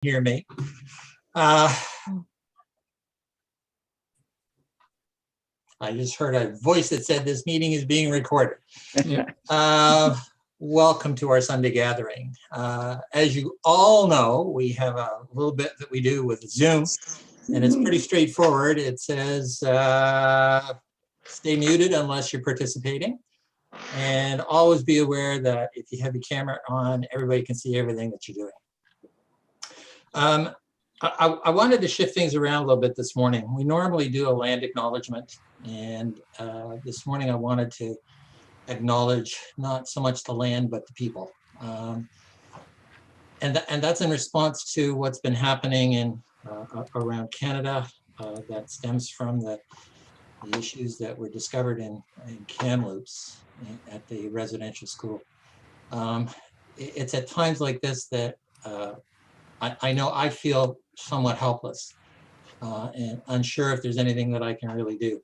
Hear me. I just heard a voice that said this meeting is being recorded. Welcome to our Sunday gathering. As you all know, we have a little bit that we do with Zoom, and it's pretty straightforward. It says stay muted unless you're participating, and always be aware that if you have your camera on, everybody can see everything that you're doing. I wanted to shift things around a little bit this morning. We normally do a land acknowledgement, and this morning I wanted to acknowledge not so much the land, but the people. And that's in response to what's been happening in around Canada that stems from the issues that were discovered in Kamloops at the residential school. It's at times like this that I know I feel somewhat helpless and unsure if there's anything that I can really do.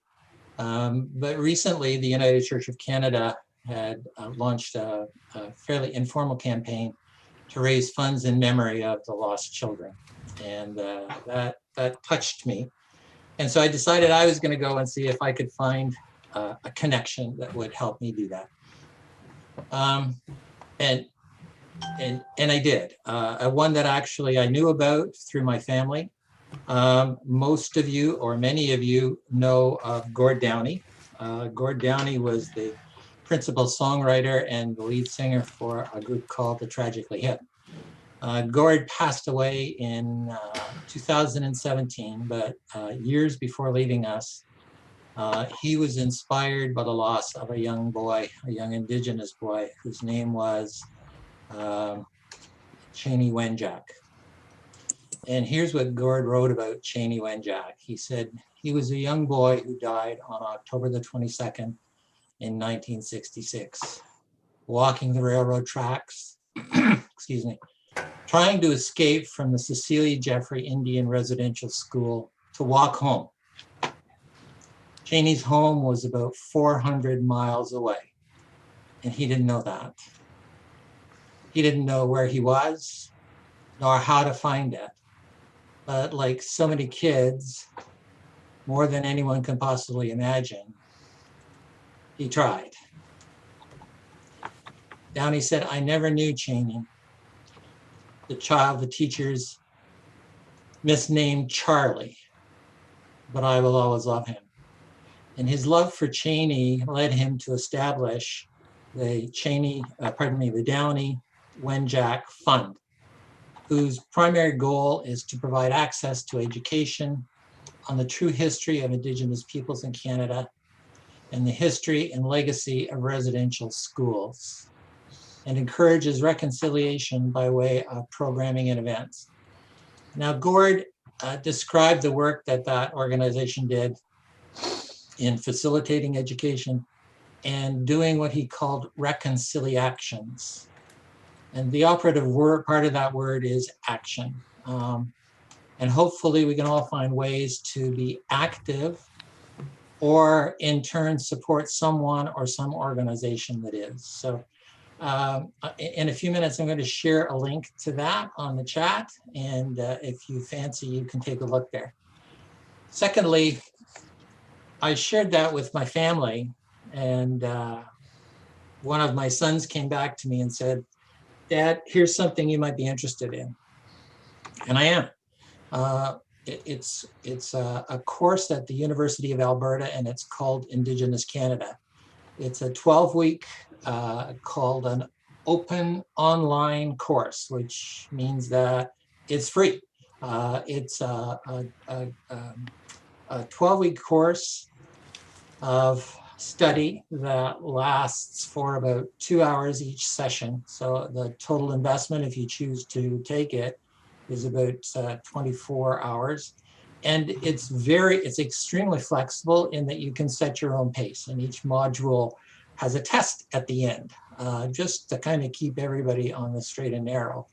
But recently, the United Church of Canada had launched a fairly informal campaign to raise funds in memory of the lost children. And that touched me. And so I decided I was going to go and see if I could find a connection that would help me do that. And I did. One that actually I knew about through my family. Most of you, or many of you, know of Gord Downie. Gord Downie was the principal songwriter and the lead singer for a group called The Tragically Hip. Gord passed away in 2017, but years before leaving us, he was inspired by the loss of a young boy, a young Indigenous boy, whose name was Cheney Wenjack. And here's what Gord wrote about Cheney Wenjack. He said, he was a young boy who died on October the 22nd in 1966, walking the railroad tracks, excuse me, trying to escape from the Cecilia Jeffrey Indian Residential School to walk home. Cheney's home was about 400 miles away, and he didn't know that. He didn't know where he was, nor how to find it. But like so many kids, more than anyone can possibly imagine, he tried. Downie said, I never knew Cheney, the child the teachers misnamed Charlie, but I will always love him. And his love for Cheney led him to establish the the Downie Wenjack Fund, whose primary goal is to provide access to education on the true history of Indigenous peoples in Canada and the history and legacy of residential schools, and encourages reconciliation by way of programming and events. Now, Gord described the work that that organization did in facilitating education and doing what he called reconciliations. And the operative word, part of that word, is action. And hopefully we can all find ways to be active or in turn support someone or some organization that is. So in a few minutes, I'm going to share a link to that on the chat. And if you fancy, you can take a look there. Secondly, I shared that with my family, and one of my sons came back to me and said, Dad, here's something you might be interested in. And I am. It's a course at the University of Alberta, and it's called Indigenous Canada. It's a 12-week called an open online course, which means that it's free. It's a 12-week course of study that lasts for about 2 hours each session. So the total investment, if you choose to take it, is about 24 hours. And it's extremely flexible in that you can set your own pace, and each module has a test at the end, just to kind of keep everybody on the straight and narrow.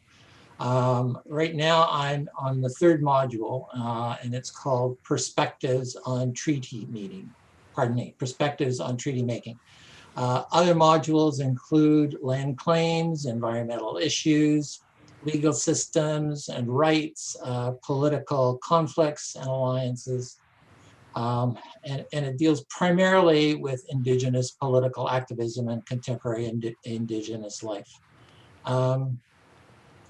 Right now I'm on the third module, and it's called Perspectives on Treaty Making. Other modules include land claims, environmental issues, legal systems and rights, political conflicts and alliances. And it deals primarily with Indigenous political activism and contemporary Indigenous life.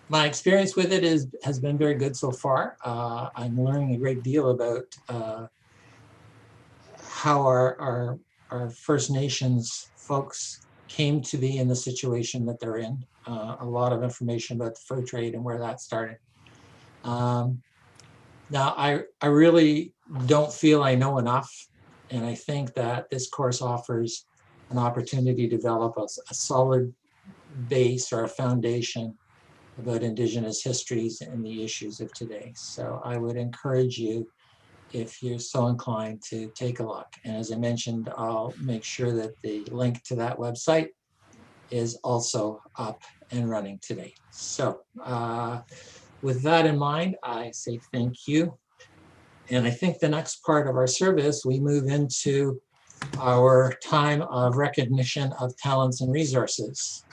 My experience with it has been very good so far. I'm learning a great deal about how our First Nations folks came to be in the situation that they're in. A lot of information about the fur trade and where that started. Now, I really don't feel I know enough, and I think that this course offers an opportunity to develop a solid base or a foundation about Indigenous histories and the issues of today. So I would encourage you, if you're so inclined, to take a look. And as I mentioned, I'll make sure that the link to that website is also up and running today. So with that in mind, I say thank you. And I think the next part of our service, we move into our time of recognition of talents and resources.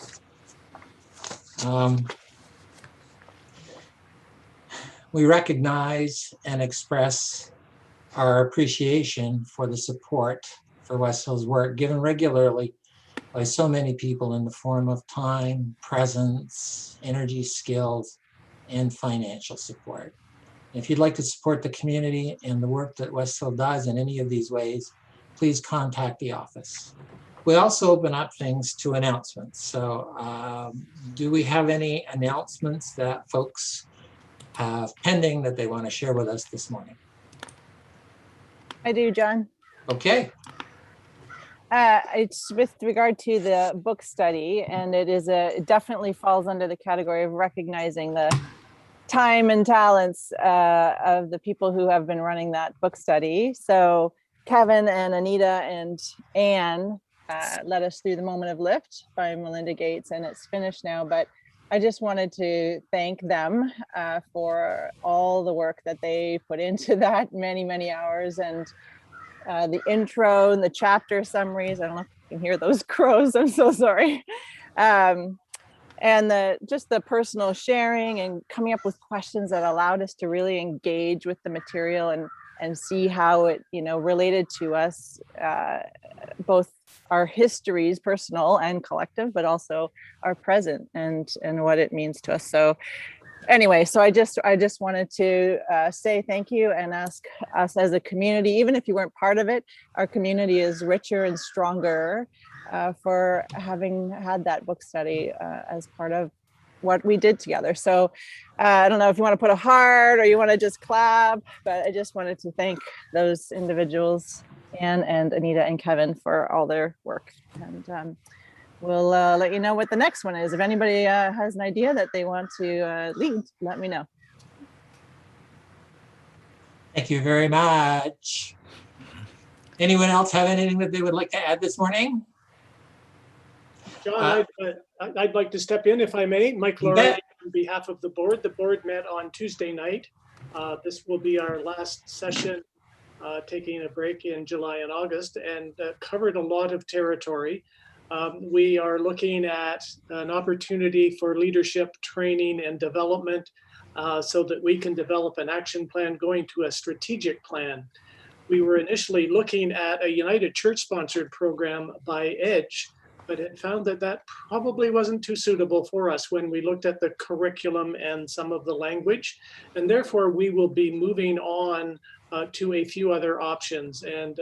We recognize and express our appreciation for the support for West Hill's work given regularly by so many people in the form of time, presence, energy, skills, and financial support. If you'd like to support the community and the work that West Hill does in any of these ways, please contact the office. We also open up things to announcements. So do we have any announcements that folks have pending that they want to share with us this morning? I do, John. Okay. It's with regard to the book study, and it definitely falls under the category of recognizing the time and talents of the people who have been running that book study. So Kevin and Anita and Anne led us through The Moment of Lift by Melinda Gates, and it's finished now. But I just wanted to thank them for all the work that they put into that, many, many hours, and the intro and the chapter summaries. I don't know if you can hear those crows. I'm so sorry. And just the personal sharing and coming up with questions that allowed us to really engage with the material and see how it, related to us, both our histories, personal and collective, but also our present and what it means to us. So anyway, so I just wanted to say thank you and ask us as a community, even if you weren't part of it, our community is richer and stronger for having had that book study as part of what we did together. So I don't know if you want to put a heart or you want to just clap, but I just wanted to thank those individuals, Anne and Anita and Kevin, for all their work. And we'll let you know what the next one is. If anybody has an idea that they want to lead, let me know. Thank you very much. Anyone else have anything that they would like to add this morning? John, I'd like to step in if I may. Mike Laura, on behalf of the board met on Tuesday night. This will be our last session, taking a break in July and August, and covered a lot of territory. We are looking at an opportunity for leadership training and development so that we can develop an action plan going to a strategic plan. We were initially looking at a United Church sponsored program by EDGE, but it found that probably wasn't too suitable for us when we looked at the curriculum and some of the language. And therefore we will be moving on to a few other options. And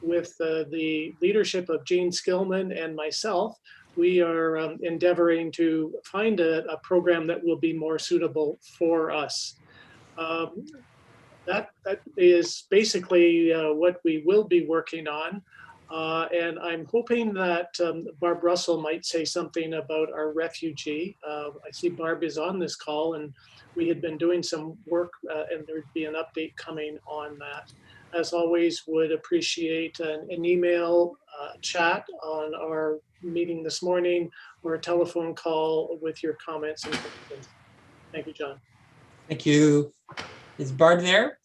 with the leadership of Jane Skillman and myself, we are endeavoring to find a program that will be more suitable for us. That is basically what we will be working on. And I'm hoping that Barb Russell might say something about our refugee. I see Barb is on this call, and we had been doing some work and there'd be an update coming on that. As always, would appreciate an email chat on our meeting this morning or a telephone call with your comments and questions. Thank you, John. Thank you. Is Barb there?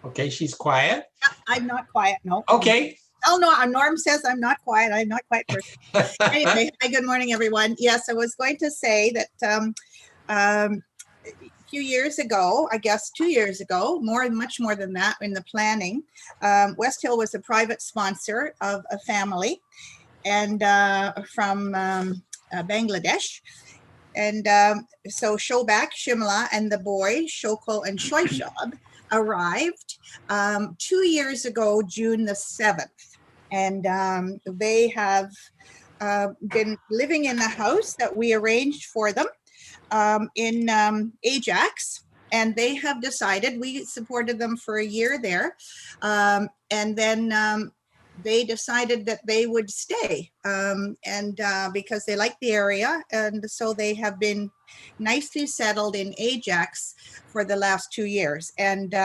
Okay, she's quiet. I'm not quiet, no. Okay, Oh, no, Norm says I'm not quiet. I'm not quiet person. Anyway, hi, good morning, everyone. Yes, I was going to say that a few years ago, I guess 2 years ago, much more than that in the planning, West Hill was a private sponsor of a family and from Bangladesh. And so Shobak, Shimla, and the boy, Shokol and Shoishab, arrived 2 years ago, June the 7th. And they have been living in the house that we arranged for them in Ajax. And they have decided, we supported them for a year there. And then they decided that they would stay and because they like the area. And so they have been nicely settled in Ajax for the last 2 years. And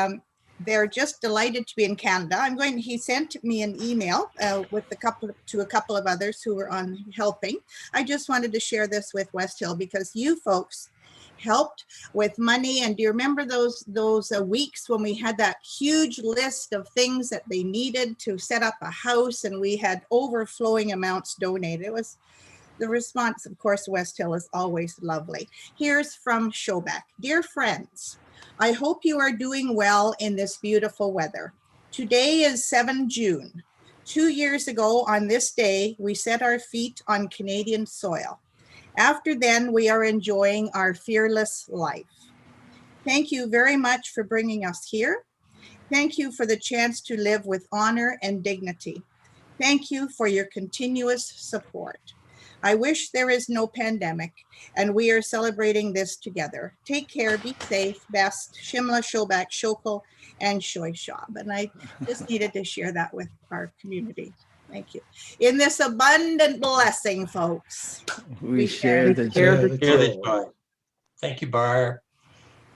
they're just delighted to be in Canada. He sent me an email with a couple of others who were on helping. I just wanted to share this with West Hill because you folks helped with money. And do you remember those weeks when we had that huge list of things that they needed to set up a house, and we had overflowing amounts donated? It was the response, of course. West Hill is always lovely. Here's from Shobak. Dear friends, I hope you are doing well in this beautiful weather. Today is 7 June. 2 years ago on this day, we set our feet on Canadian soil. After then, we are enjoying our fearless life. Thank you very much for bringing us here. Thank you for the chance to live with honor and dignity. Thank you for your continuous support. I wish there is no pandemic and we are celebrating this together. Take care, be safe, best, Shimla, Shobak, Shokol, and Shoishab. And I just needed to share that with our community. Thank you. In this abundant blessing, folks. We share the Share joy. the joy. Thank you, Barb.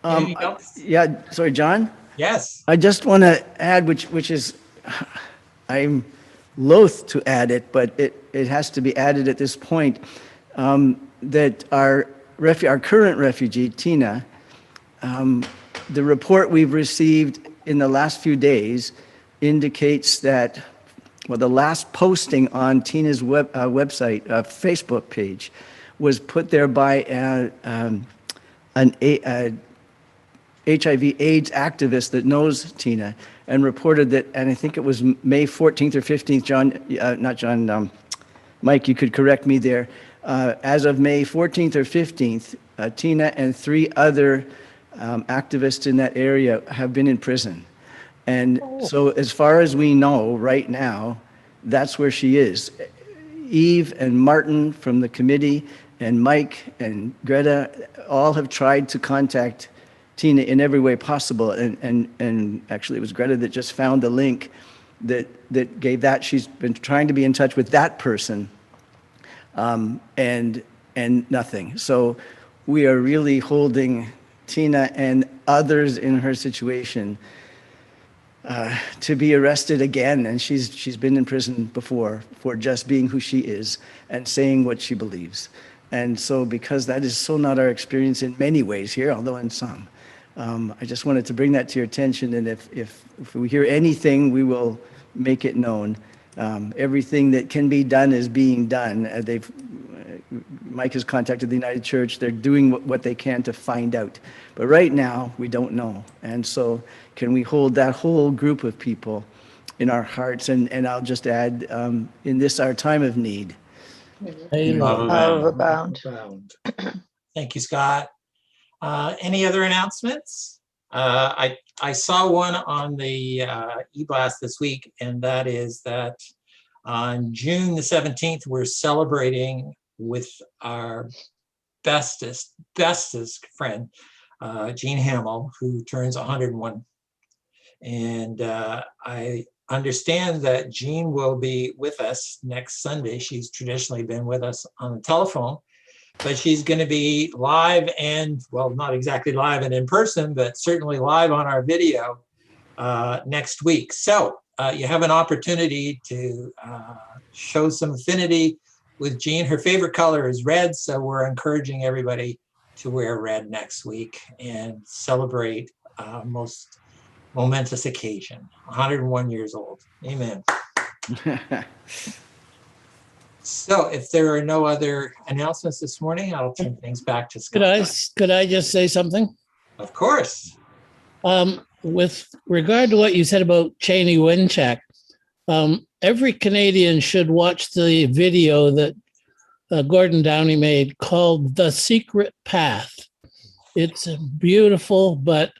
Anything else? Yeah, sorry, John. Yes. I just want to add, which is, I'm loath to add it, but it has to be added at this point, that our current refugee, Tina, the report we've received in the last few days indicates that, well, the last posting on Tina's website, Facebook page, was put there by an HIV/AIDS activist that knows Tina, and reported that, and I think it was May 14th or 15th, Mike, you could correct me there. As of May 14th or 15th, Tina and 3 other activists in that area have been in prison. And so as far as we know right now, that's where she is. Eve and Martin from the committee and Mike and Greta all have tried to contact Tina in every way possible. And actually it was Greta that just found the link that gave that. She's been trying to be in touch with that person and nothing. So we are really holding Tina and others in her situation to be arrested again. And she's been in prison before for just being who she is and saying what she believes. And so because that is so not our experience in many ways here, although in some, I just wanted to bring that to your attention. And if we hear anything, we will make it known. Everything that can be done is being done. Mike has contacted the United Church. They're doing what they can to find out. But right now, we don't know. And so can we hold that whole group of people in our hearts? And I'll just add, in this, our time of need. Amen. Abound. Thank you, Scott. Any other announcements? I saw one on the e-blast this week, and that is that on June the 17th, we're celebrating with our bestest friend, Jean Hamill, who turns 101. And I understand that Jean will be with us next Sunday. She's traditionally been with us on the telephone, but she's going to be live and, well, not exactly live and in person, but certainly live on our video next week. So you have an opportunity to show some affinity with Jean. Her favorite color is red, so we're encouraging everybody to wear red next week and celebrate most momentous occasion, 101 years old. Amen. So if there are no other announcements this morning, I'll turn things back to Could Scott. could I just say something? Of course. With regard to what you said about Cheney Winchak, every Canadian should watch the video that Gordon Downey made called The Secret Path. It's a beautiful but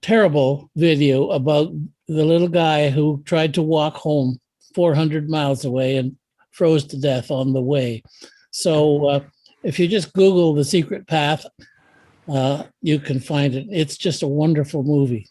terrible video about the little guy who tried to walk home 400 miles away and froze to death on the way. So if you just Google The Secret Path, you can find it. It's just a wonderful movie.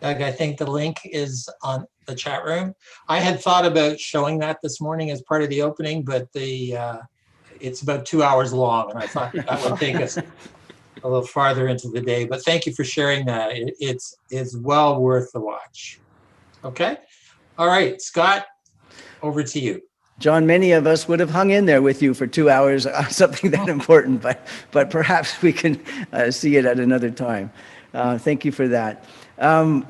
Doug, I think the link is on the chat room. I had thought about showing that this morning as part of the opening, but it's about 2 hours long, and I thought that would take us a little farther into the day. But thank you for sharing that. It's well worth the watch. Okay. All right, Scott, over to you. John, many of us would have hung in there with you for 2 hours on something that important, but perhaps we can see it at another time. Thank you for that. I'm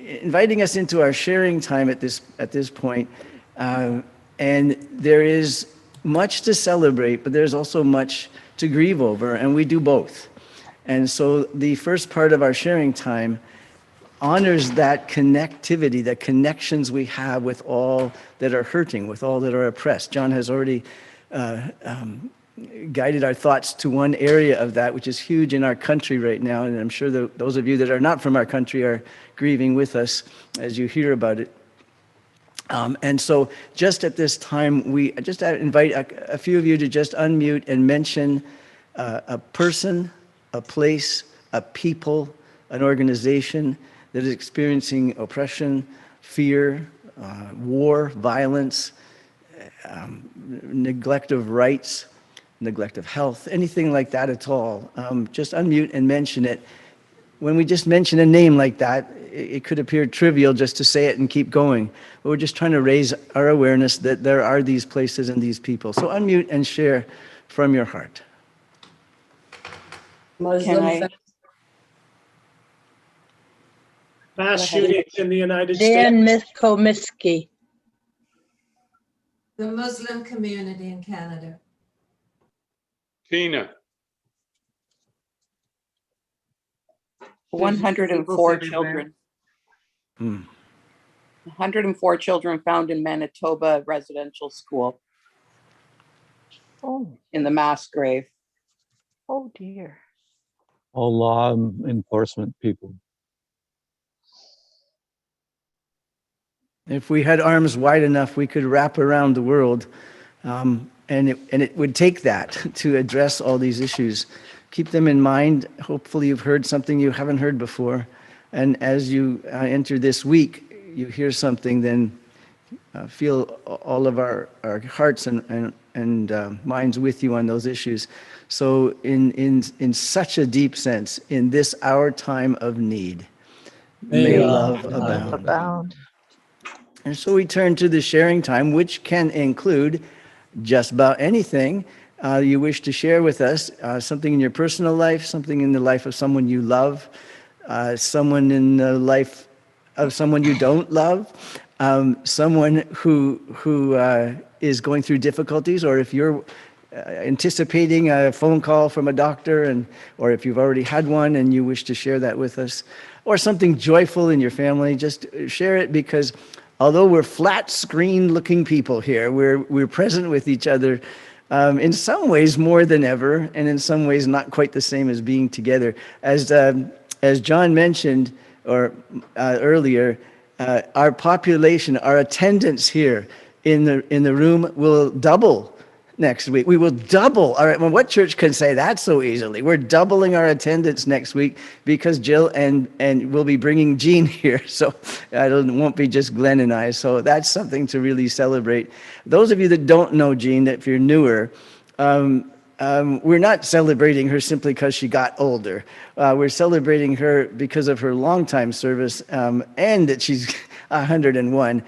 inviting us into our sharing time at this point, and there is much to celebrate, but there's also much to grieve over, and we do both. And so the first part of our sharing time honors that connectivity, the connections we have with all that are hurting, with all that are oppressed. John has already guided our thoughts to one area of that, which is huge in our country right now. And I'm sure that those of you that are not from our country are grieving with us as you hear about it. And so just at this time, we just invite a few of you to just unmute and mention a person, a place, a people, an organization that is experiencing oppression, fear, war, violence, neglect of rights, neglect of health, anything like that at all. Just unmute and mention it. When we just mention a name like that, it could appear trivial just to say it and keep going. But we're just trying to raise our awareness that there are these places and these people. So unmute and share from your heart. Muslim Mass shootings in the United Dan States. Komisky. The Muslim community in Canada. Tina. 104 children. 104 children found in Manitoba residential school Oh, in the mass grave. oh dear. All law enforcement people. If we had arms wide enough, we could wrap around the world, and it would take that to address all these issues. Keep them in mind. Hopefully you've heard something you haven't heard before. And as you enter this week, you hear something, then feel all of our hearts and minds with you on those issues. So in such a deep sense, in this our time of need, may love abound. And so we turn to the sharing time, which can include just about anything you wish to share with us, something in your personal life, something in the life of someone you love, someone in the life of someone you don't love, someone who is going through difficulties, or if you're anticipating a phone call from a doctor, or if you've already had one and you wish to share that with us, or something joyful in your family, just share it, because although we're flat screen looking people here, we're present with each other in some ways more than ever, and in some ways not quite the same as being together. As John mentioned earlier, our population, our attendance here in the room will double next week. We will double. All right, well, what church can say that so easily? We're doubling our attendance next week because Jill and we'll be bringing Jean here. So it won't be just Glenn and I. So that's something to really celebrate. Those of you that don't know Jean, if you're newer, we're not celebrating her simply because she got older. We're celebrating her because of her longtime service and that she's 101.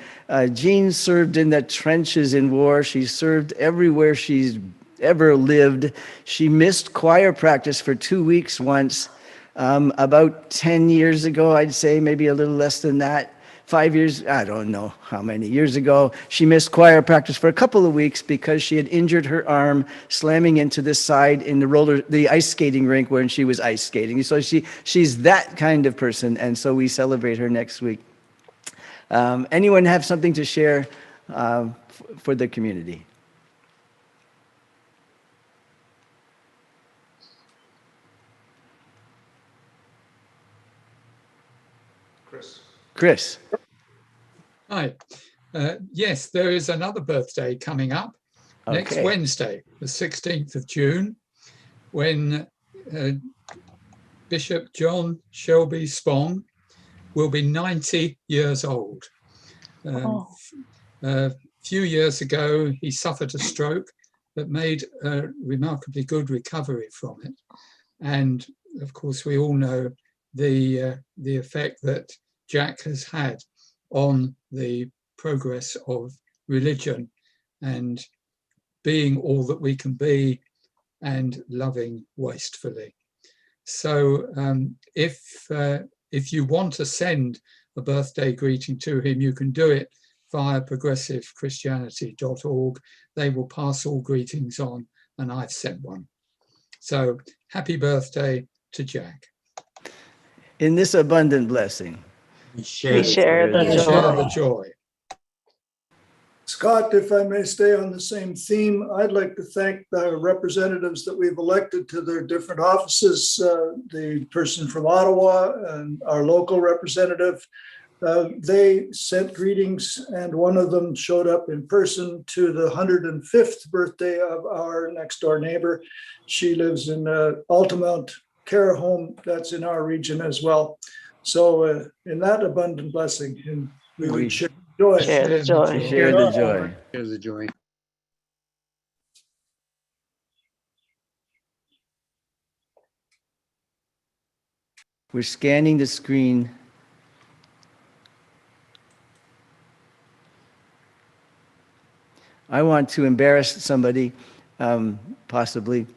Jean served in the trenches in war. She served everywhere she's ever lived. She missed choir practice for 2 weeks once, about 10 years ago, I'd say, maybe a little less than that. 5 years, I don't know how many years ago, she missed choir practice for a couple of weeks because she had injured her arm slamming into the side in the ice skating rink when she was ice skating. So she's that kind of person, and so we celebrate her next week. Anyone have something to share for the community? Chris. Hi. Yes, there is another birthday coming up next Okay. Wednesday, the 16th of June, when Bishop John Shelby Spong will be 90 years old. A few years ago, he suffered a stroke that made a remarkably good recovery from it. And of course, we all know the effect that Jack has had on the progress of religion and being all that we can be and loving wastefully. So if you want to send a birthday greeting to him, you can do it via progressivechristianity.org. They will pass all greetings on, and I've sent one. So happy birthday to Jack. In this abundant blessing, We share The joy. Scott, if I may stay on the same theme, I'd like to thank the representatives that we've elected to their different offices, the person from Ottawa and our local representative. They sent greetings, and one of them showed up in person to the 105th birthday of our next door neighbor. She lives in Altamount Care Home, that's in our region as well. So in that abundant blessing, and we would share joy. Share the joy. Share the joy. Here's the joy. We're scanning the screen. I want to embarrass somebody, possibly,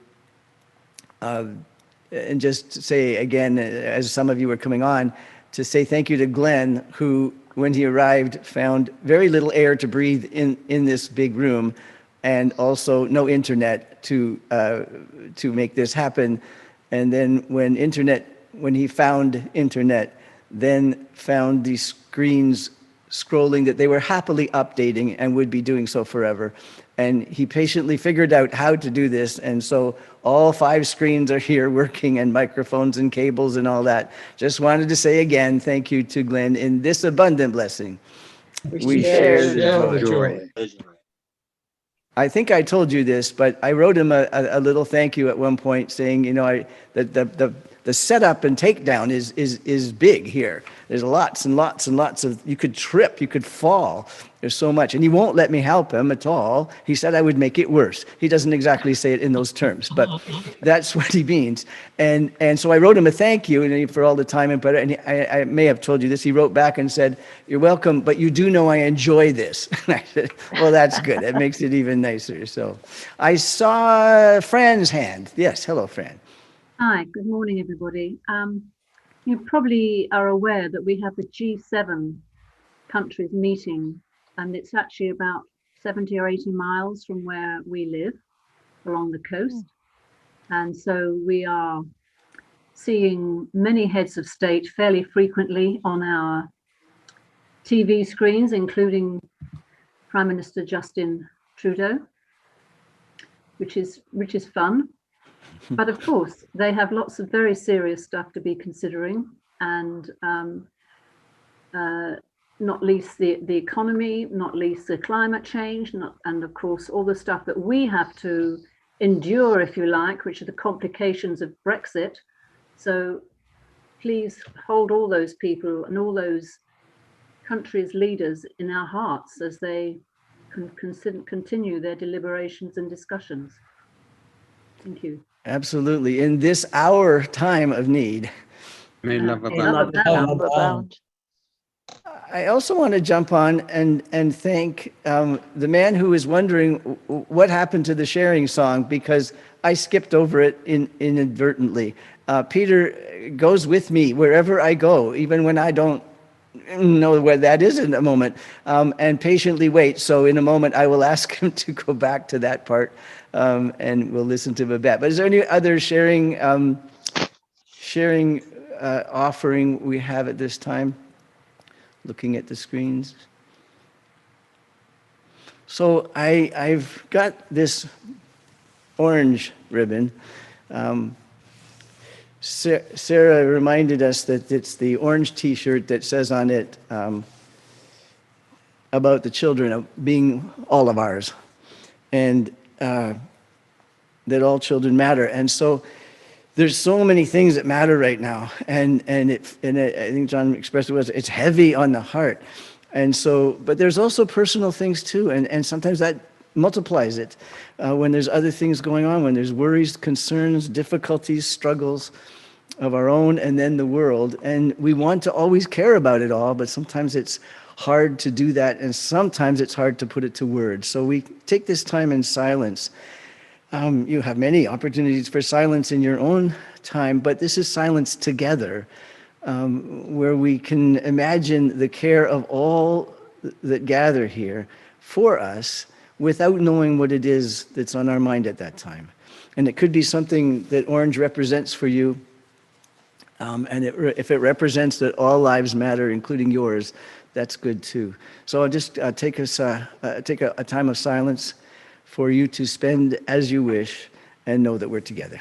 and just say again, as some of you were coming on, to say thank you to Glenn, who, when he arrived, found very little air to breathe in this big room, and also no internet to make this happen. And then when he found internet, then found these screens scrolling that they were happily updating and would be doing so forever. And he patiently figured out how to do this. And so all 5 screens are here working, and microphones and cables and all that. Just wanted to say again, thank you to Glenn. In this abundant blessing, we share the joy. I think I told you this, but I wrote him a little thank you at one point, saying, you know, the setup and takedown is big here. There's lots and lots and lots of, you could trip, you could fall. There's so much, and he won't let me help him at all. He said I would make it worse. He doesn't exactly say it in those terms, but that's what he means. And so I wrote him a thank you and for all the time and better. And I may have told you this. He wrote back and said, "You're welcome, but you do know I enjoy this." And I said, "Well, that's good. That makes it even nicer." So I saw Fran's hand. Yes, hello, Fran. Hi, good morning, everybody. You probably are aware that we have the G7 countries meeting, and it's actually about 70 or 80 miles from where we live along the coast. And so we are seeing many heads of state fairly frequently on our TV screens, including Prime Minister Justin Trudeau, which is fun. But of course, they have lots of very serious stuff to be considering, and not least the economy, not least the climate change, and of course, all the stuff that we have to endure, if you like, which are the complications of Brexit. So please hold all those people and all those countries' leaders in our hearts as they continue their deliberations and discussions. Thank you. Absolutely. In this our time of need. May love abound. I also want to jump on and thank the man who is wondering what happened to the sharing song, because I skipped over it inadvertently. Peter goes with me wherever I go, even when I don't know where that is in a moment, and patiently wait. So in a moment, I will ask him to go back to that part, and we'll listen to Babette. But is there any other sharing offering we have at this time? Looking at the screens. So I've got this orange ribbon. Sarah reminded us that it's the orange T-shirt that says on it about the children being all of ours, and that all children matter. And so there's so many things that matter right now, and I think John expressed it's heavy on the heart. And so, but there's also personal things too, and sometimes that multiplies it when there's other things going on, when there's worries, concerns, difficulties, struggles of our own and then the world. And we want to always care about it all, but sometimes it's hard to do that, and sometimes it's hard to put it to words. So we take this time in silence. You have many opportunities for silence in your own time, but this is silence together, where we can imagine the care of all that gather here for us without knowing what it is that's on our mind at that time. And it could be something that orange represents for you. And if it represents that all lives matter, including yours, that's good too. So I'll just take a time of silence for you to spend as you wish and know that we're together.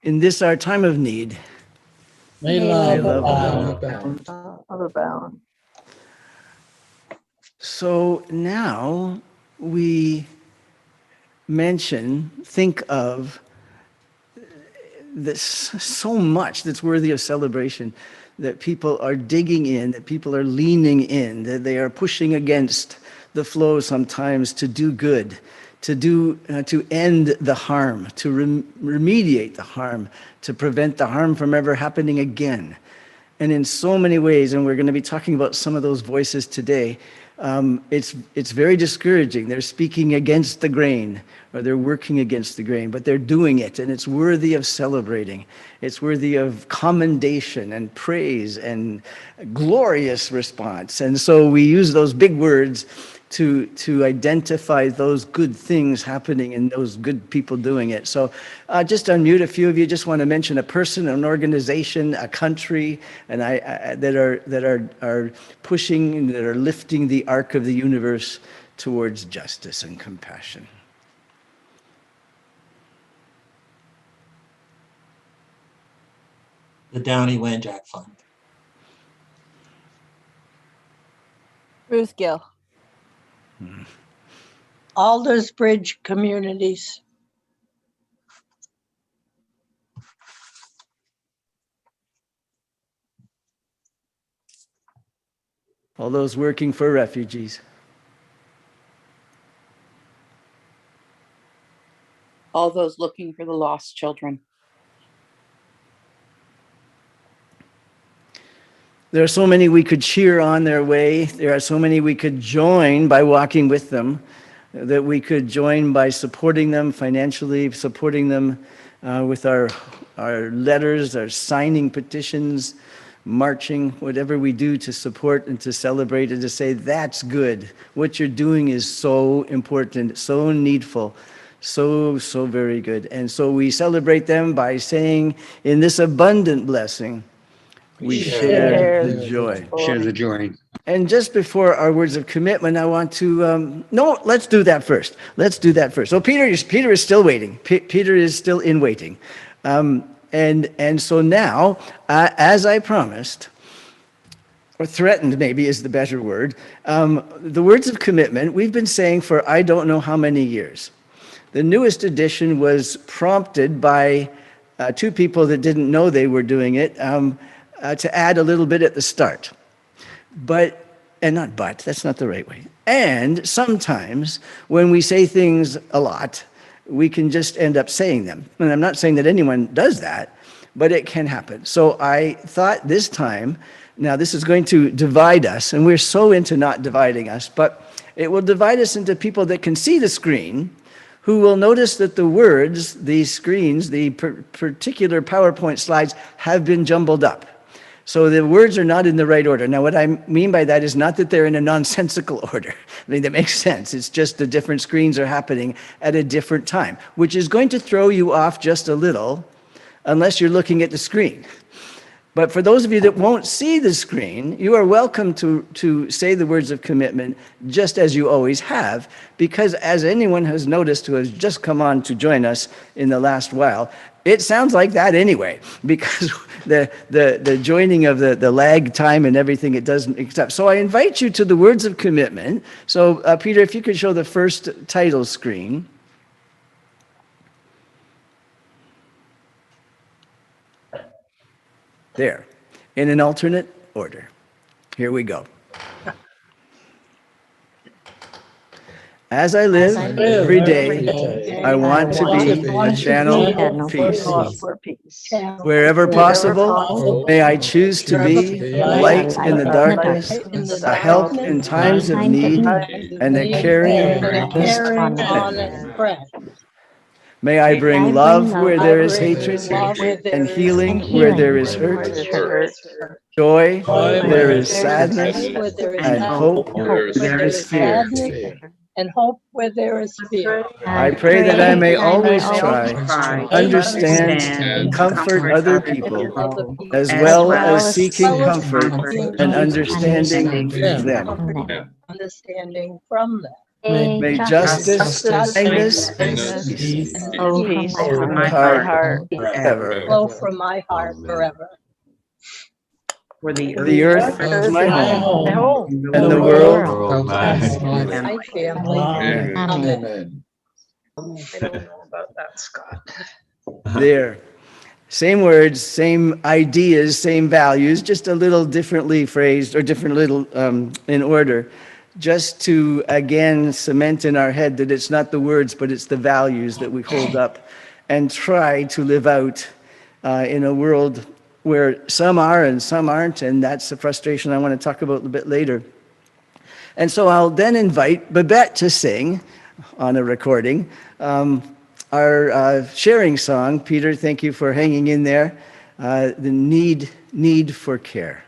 In this our time of need, May love abound. So now we think of this so much that's worthy of celebration, that people are digging in, that people are leaning in, that they are pushing against the flow sometimes to do good, to end the harm, to remediate the harm, to prevent the harm from ever happening again. And in so many ways, and we're going to be talking about some of those voices today, it's very discouraging. They're speaking against the grain, or they're working against the grain, but they're doing it, and it's worthy of celebrating. It's worthy of commendation and praise and glorious response. And so we use those big words to identify those good things happening and those good people doing it. So just unmute a few of you. Just want to mention a person, an organization, a country, and that are pushing, that are lifting the arc of the universe towards justice and compassion. The Downey Wanjack Fund. Ruth Gill. Alders Bridge Communities. All those working for refugees. All those looking for the lost children. There are so many we could cheer on their way. There are so many we could join by walking with them, that we could join by supporting them financially, supporting them with our letters, our signing petitions, marching, whatever we do to support and to celebrate and to say, that's good. What you're doing is so important, so needful, so very good. And so we celebrate them by saying, in this abundant blessing, we share the joy. Share the joy. And just before our words of commitment, I want to, no, let's do that first. Let's do that first. So Peter is still waiting. Peter is still in waiting. And so now, as I promised, or threatened maybe is the better word, the words of commitment we've been saying for I don't know how many years. The newest edition was prompted by two people that didn't know they were doing it to add a little bit at the start. That's not the right way. And sometimes when we say things a lot, we can just end up saying them. And I'm not saying that anyone does that, but it can happen. So I thought this time, now this is going to divide us, and we're so into not dividing us, but it will divide us into people that can see the screen, who will notice that the words, the screens, the particular PowerPoint slides have been jumbled up. So the words are not in the right order. Now, what I mean by that is not that they're in a nonsensical order. I mean, that makes sense. It's just the different screens are happening at a different time, which is going to throw you off just a little unless you're looking at the screen. But for those of you that won't see the screen, you are welcome to say the words of commitment just as you always have, because as anyone has noticed who has just come on to join us in the last while, it sounds like that anyway, because the joining of the lag time and everything, it doesn't accept. So I invite you to the words of commitment. So Peter, if you could show the first title screen. There, in an alternate order. Here we go. As I live every day, I want to be a channel of peace. Wherever possible, may I choose to be light in the darkness, a help in times of need, and a caring, honest friend. May I bring love where there is hatred, and healing where there is hurt, joy where there is sadness, and hope where there is fear. And hope where there is fear. I pray that I may always try, understand, and comfort other people, as well as seeking comfort and understanding them. Understanding from them. May justice, kindness, and peace flow from my heart forever. Flow from my heart forever. For the earth is my home, and the world my family. Amen. Amen. I don't know about that, Scott. There. Same words, same ideas, same values, just a little differently phrased or different little in order, just to again cement in our head that it's not the words, but it's the values that we hold up and try to live out in a world where some are and some aren't, and that's the frustration I want to talk about a little bit later. And so I'll then invite Babette to sing on a recording our sharing song. Peter, thank you for hanging in there. The need for care.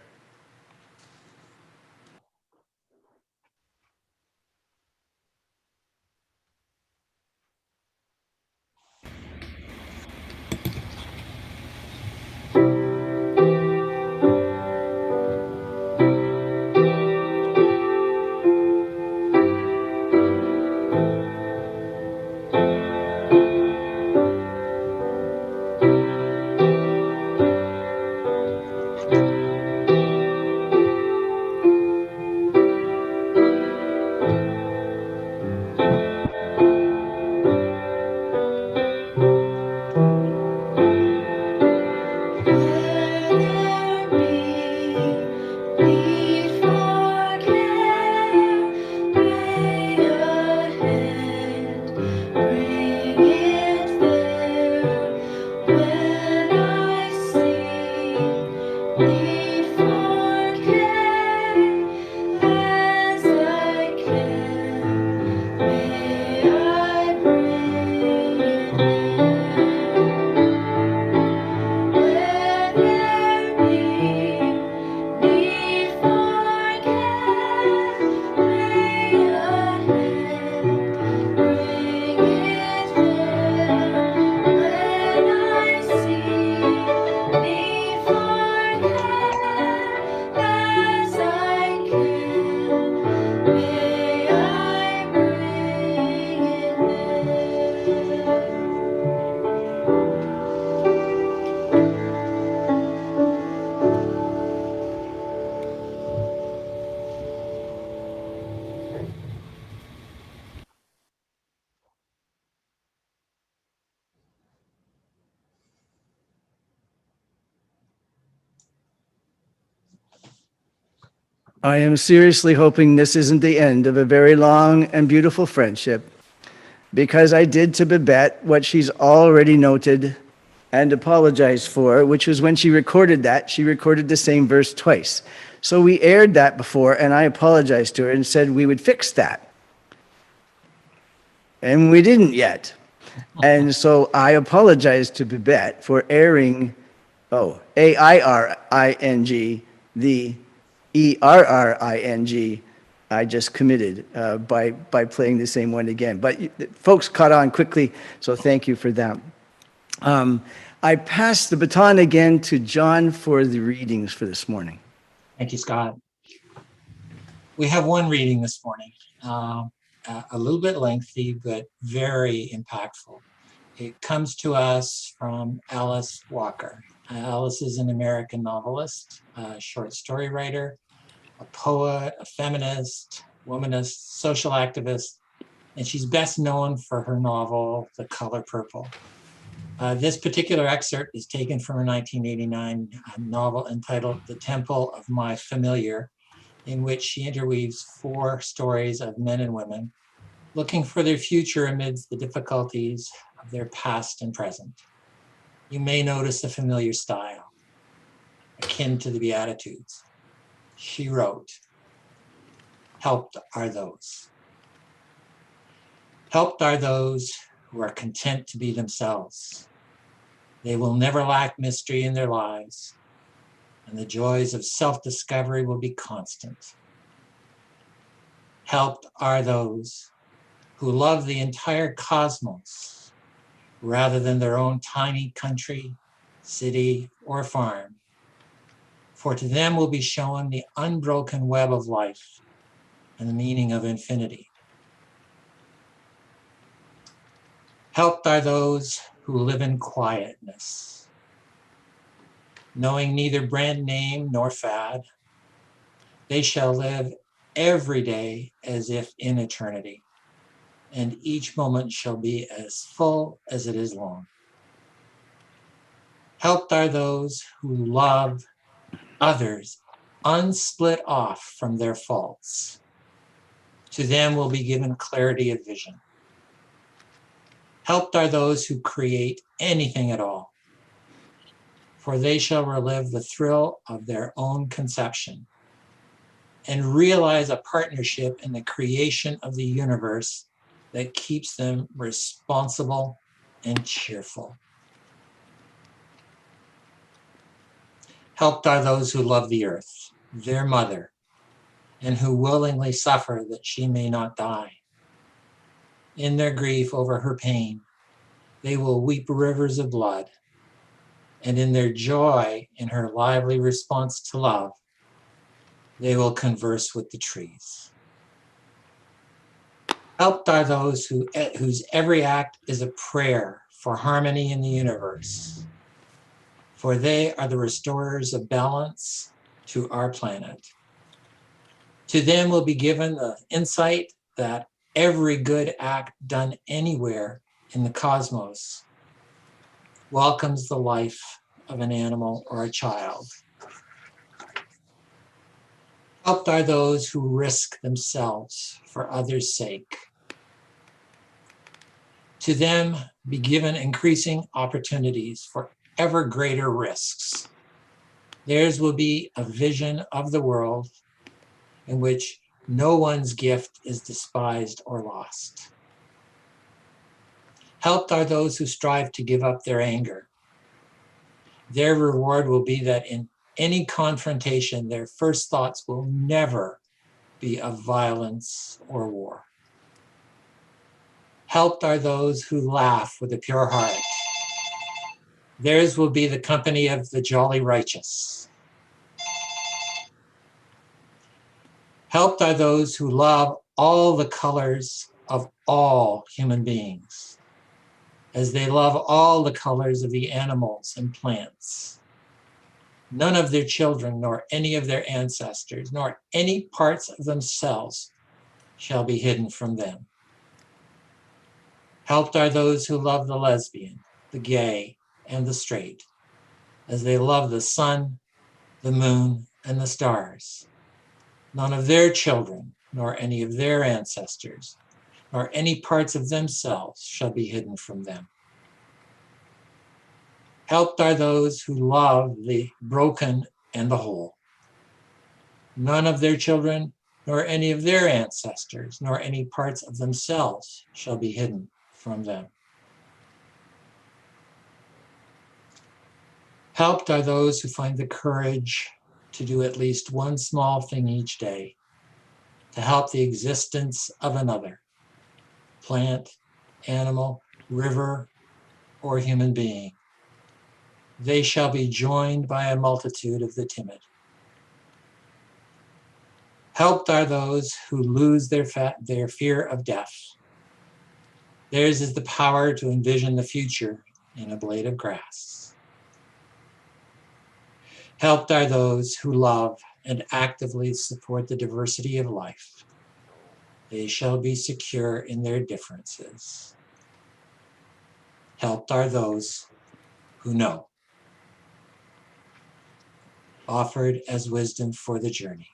I am seriously hoping this isn't the end of a very long and beautiful friendship, because I did to Babette what she's already noted and apologized for, which was when she recorded that, she recorded the same verse twice. So we aired that before, and I apologized to her and said we would fix that. And we didn't yet. And so I apologized to Babette for airing, AIRING, the ERRING I just committed by playing the same one again. But folks caught on quickly, so thank you for that. I pass the baton again to John for the readings for this morning. Thank you, Scott. We have one reading this morning, a little bit lengthy, but very impactful. It comes to us from Alice Walker. Alice is an American novelist, a short story writer, a poet, a feminist, womanist, social activist, and she's best known for her novel, The Color Purple. This particular excerpt is taken from her 1989 novel entitled The Temple of My Familiar, in which she interweaves 4 stories of men and women looking for their future amidst the difficulties of their past and present. You may notice a familiar style, akin to the Beatitudes. She wrote, "Helped are those. Helped are those who are content to be themselves. They will never lack mystery in their lives, and the joys of self-discovery will be constant. Helped are those who love the entire cosmos rather than their own tiny country, city, or farm, for to them will be shown the unbroken web of life and the meaning of infinity. Helped are those who live in quietness, knowing neither brand name nor fad. They shall live every day as if in eternity, and each moment shall be as full as it is long. Helped are those who love others unsplit off from their faults. To them will be given clarity of vision. Helped are those who create anything at all, for they shall relive the thrill of their own conception and realize a partnership in the creation of the universe that keeps them responsible and cheerful. Helped are those who love the earth, their mother, and who willingly suffer that she may not die. In their grief over her pain, they will weep rivers of blood, and in their joy in her lively response to love, they will converse with the trees. Helped are those whose every act is a prayer for harmony in the universe, for they are the restorers of balance to our planet. To them will be given the insight that every good act done anywhere in the cosmos welcomes the life of an animal or a child. Helped are those who risk themselves for others' sake. To them be given increasing opportunities for ever greater risks. Theirs will be a vision of the world in which no one's gift is despised or lost. Helped are those who strive to give up their anger. Their reward will be that in any confrontation, their first thoughts will never be of violence or war. Helped are those who laugh with a pure heart. Theirs will be the company of the jolly righteous. Helped are those who love all the colors of all human beings, as they love all the colors of the animals and plants. None of their children, nor any of their ancestors, nor any parts of themselves shall be hidden from them. Helped are those who love the lesbian, the gay, and the straight, as they love the sun, the moon, and the stars. None of their children, nor any of their ancestors, nor any parts of themselves shall be hidden from them. Helped are those who love the broken and the whole. None of their children, nor any of their ancestors, nor any parts of themselves shall be hidden from them. Helped are those who find the courage to do at least one small thing each day to help the existence of another, plant, animal, river, or human being. They shall be joined by a multitude of the timid. Helped are those who lose their fear of death. Theirs is the power to envision the future in a blade of grass. Helped are those who love and actively support the diversity of life. They shall be secure in their differences. Helped are those who know. Offered as wisdom for the journey.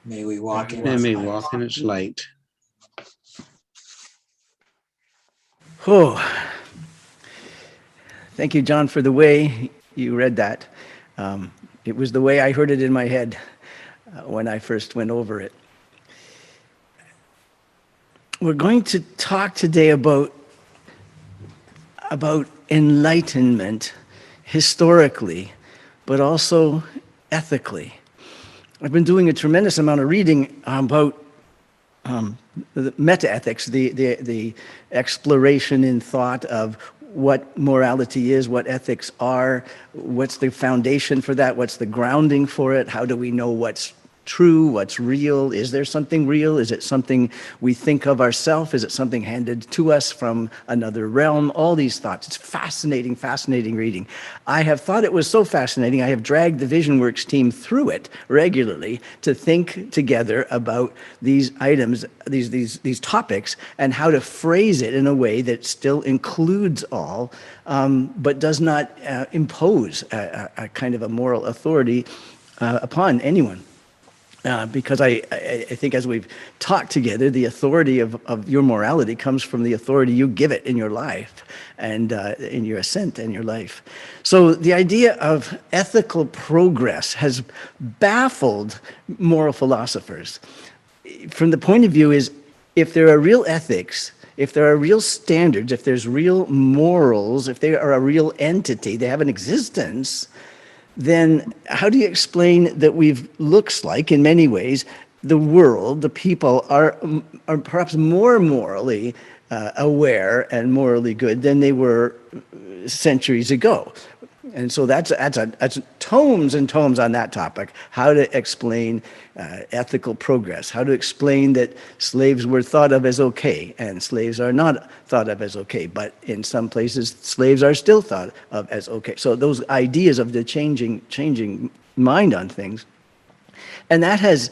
May we walk in its light. Walk in its light. Oh, thank you, John, for the way you read that. It was the way I heard it in my head when I first went over it. We're going to talk today about enlightenment historically, but also ethically. I've been doing a tremendous amount of reading about the meta-ethics, the exploration in thought of what morality is, what ethics are, what's the foundation for that, what's the grounding for it, how do we know what's true, what's real, is there something real, is it something we think of ourselves, is it something handed to us from another realm, all these thoughts. It's fascinating, fascinating reading. I have thought it was so fascinating, I have dragged the VisionWorks team through it regularly to think together about these items, these topics, and how to phrase it in a way that still includes all, but does not impose a kind of a moral authority upon anyone. Because I think as we've talked together, the authority of your morality comes from the authority you give it in your life and in your assent in your life. So the idea of ethical progress has baffled moral philosophers. From the point of view is, if there are real ethics, if there are real standards, if there's real morals, if they are a real entity, they have an existence, then how do you explain that looks like, in many ways, the world, the people are perhaps more morally aware and morally good than they were centuries ago? And so that's tomes and tomes on that topic, how to explain ethical progress, how to explain that slaves were thought of as okay and slaves are not thought of as okay, but in some places slaves are still thought of as okay. So those ideas of the changing mind on things. And that has,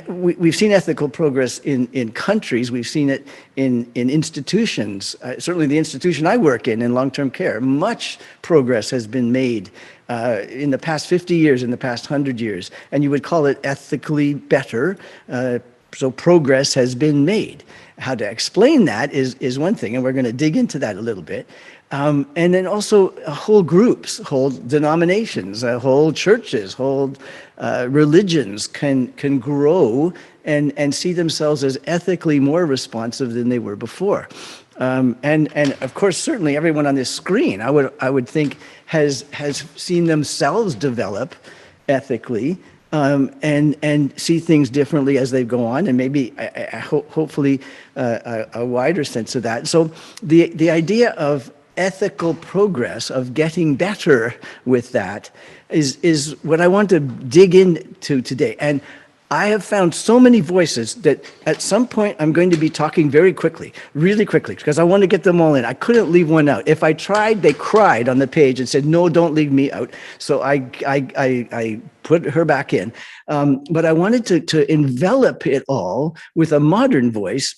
we've seen ethical progress in countries, we've seen it in institutions, certainly the institution I work in long-term care, much progress has been made in the past 50 years, in the past 100 years, and you would call it ethically better, so progress has been made. How to explain that is one thing, and we're going to dig into that a little bit. And then also whole groups, whole denominations, whole churches, whole religions can grow and see themselves as ethically more responsive than they were before. And of course, certainly everyone on this screen, I would think, has seen themselves develop ethically and see things differently as they go on, and maybe hopefully a wider sense of that. So the idea of ethical progress, of getting better with that, is what I want to dig into today. And I have found so many voices that at some point I'm going to be talking very quickly, really quickly, because I want to get them all in. I couldn't leave one out. If I tried, they cried on the page and said, no, don't leave me out. So I put her back in. But I wanted to envelop it all with a modern voice.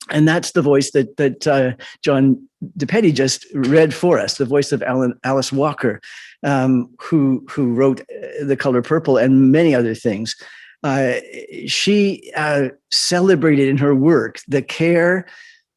And that's the voice that John DePetty just read for us, the voice of Alice Walker, who wrote The Color Purple and many other things. She celebrated in her work the care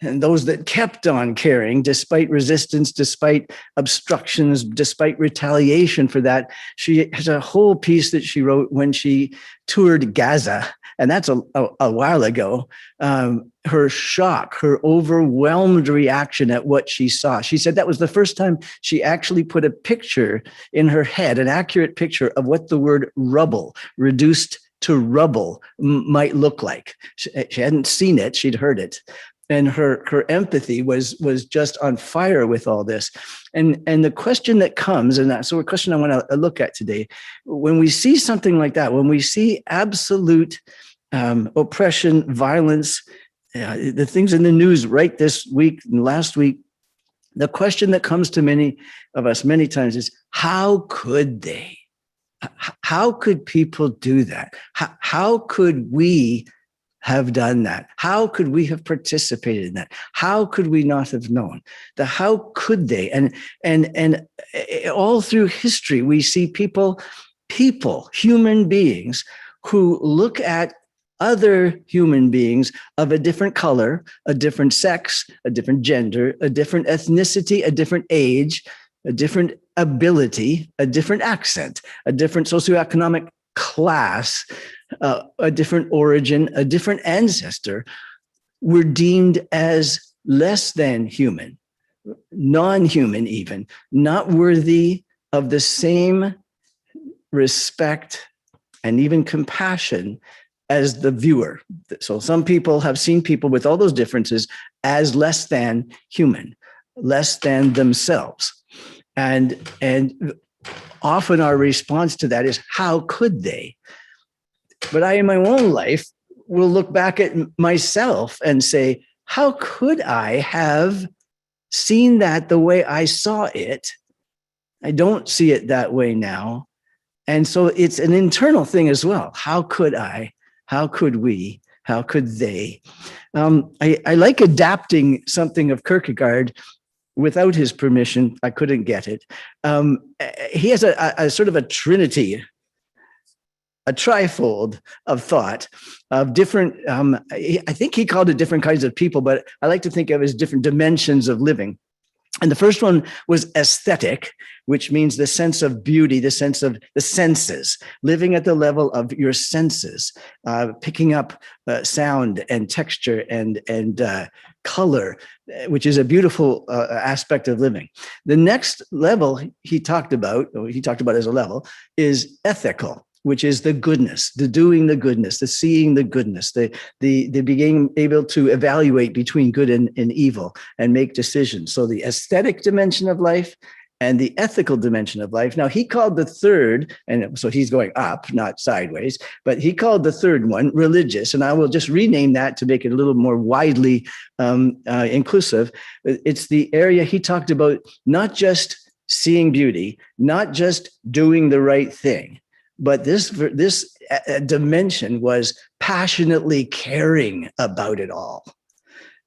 and those that kept on caring despite resistance, despite obstructions, despite retaliation for that. She has a whole piece that she wrote when she toured Gaza, and that's a while ago. Her shock, her overwhelmed reaction at what she saw. She said that was the first time she actually put a picture in her head, an accurate picture of what the word rubble, reduced to rubble, might look like. She hadn't seen it, she'd heard it. And her empathy was just on fire with all this. And the question that comes, and that's the question I want to look at today, when we see something like that, when we see absolute oppression, violence, the things in the news right this week and last week, the question that comes to many of us many times is, how could they? How could people do that? How could we have done that? How could we have participated in that? How could we not have known? How could they? And all through history, we see people, human beings, who look at other human beings of a different color, a different sex, a different gender, a different ethnicity, a different age, a different ability, a different accent, a different socioeconomic class, a different origin, a different ancestor, were deemed as less than human, non-human even, not worthy of the same respect and even compassion as the viewer. So some people have seen people with all those differences as less than human, less than themselves. And often our response to that is, how could they? But I, in my own life, will look back at myself and say, how could I have seen that the way I saw it? I don't see it that way now. And so it's an internal thing as well. How could I? How could we? How could they? I like adapting something of Kierkegaard. Without his permission, I couldn't get it. He has a sort of a trinity, a trifold of thought of different, I think he called it different kinds of people, but I like to think of it as different dimensions of living. And the first one was aesthetic, which means the sense of beauty, the sense of the senses, living at the level of your senses, picking up sound and texture and color, which is a beautiful aspect of living. The next level he talked about as a level, is ethical, which is the goodness, the doing the goodness, the seeing the goodness, the being able to evaluate between good and evil and make decisions. So the aesthetic dimension of life and the ethical dimension of life. Now, he called the third, and so he's going up, not sideways, but he called the third one religious. And I will just rename that to make it a little more widely inclusive. It's the area he talked about, not just seeing beauty, not just doing the right thing, but this dimension was passionately caring about it all.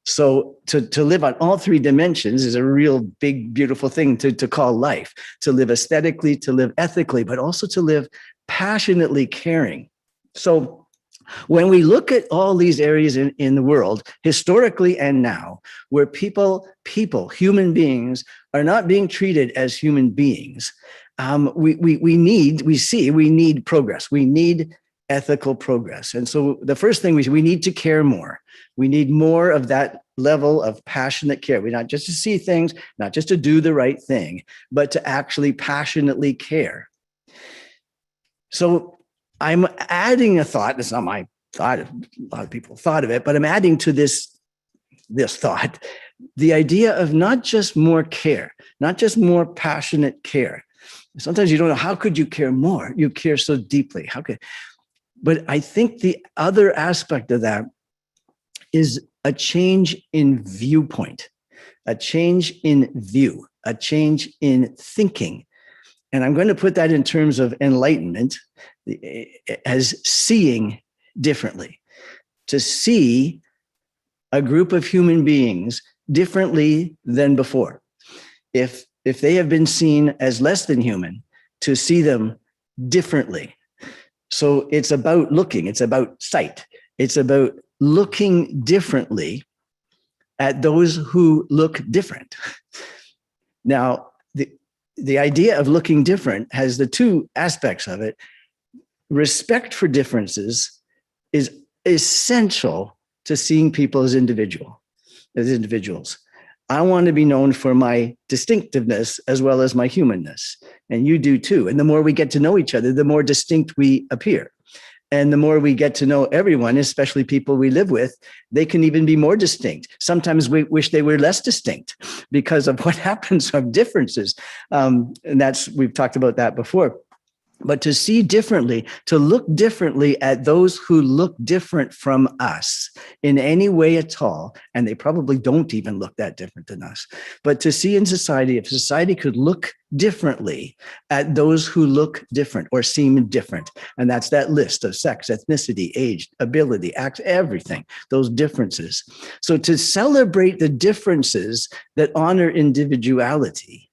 So to live on all three dimensions is a real big, beautiful thing to call life, to live aesthetically, to live ethically, but also to live passionately caring. So when we look at all these areas in the world, historically and now, where people, human beings, are not being treated as human beings, we need progress. We need ethical progress. And so the first thing we need to care more. We need more of that level of passionate care. We not just to see things, not just to do the right thing, but to actually passionately care. So I'm adding a thought. It's not my thought. A lot of people thought of it, but I'm adding to this thought, the idea of not just more care, not just more passionate care. Sometimes you don't know, how could you care more? You care so deeply. But I think the other aspect of that is a change in viewpoint, a change in view, a change in thinking. And I'm going to put that in terms of enlightenment as seeing differently, to see a group of human beings differently than before. If they have been seen as less than human, to see them differently. So it's about looking, it's about sight, it's about looking differently at those who look different. Now, the idea of looking different has the two aspects of it. Respect for differences is essential to seeing people as individuals. I want to be known for my distinctiveness as well as my humanness, and you do too. And the more we get to know each other, the more distinct we appear. And the more we get to know everyone, especially people we live with, they can even be more distinct. Sometimes we wish they were less distinct because of what happens of differences. And we've talked about that before. But to see differently, to look differently at those who look different from us in any way at all, and they probably don't even look that different than us, but to see in society, if society could look differently at those who look different or seem different, and that's that list of sex, ethnicity, age, ability, act, everything, those differences. So to celebrate the differences that honor individuality,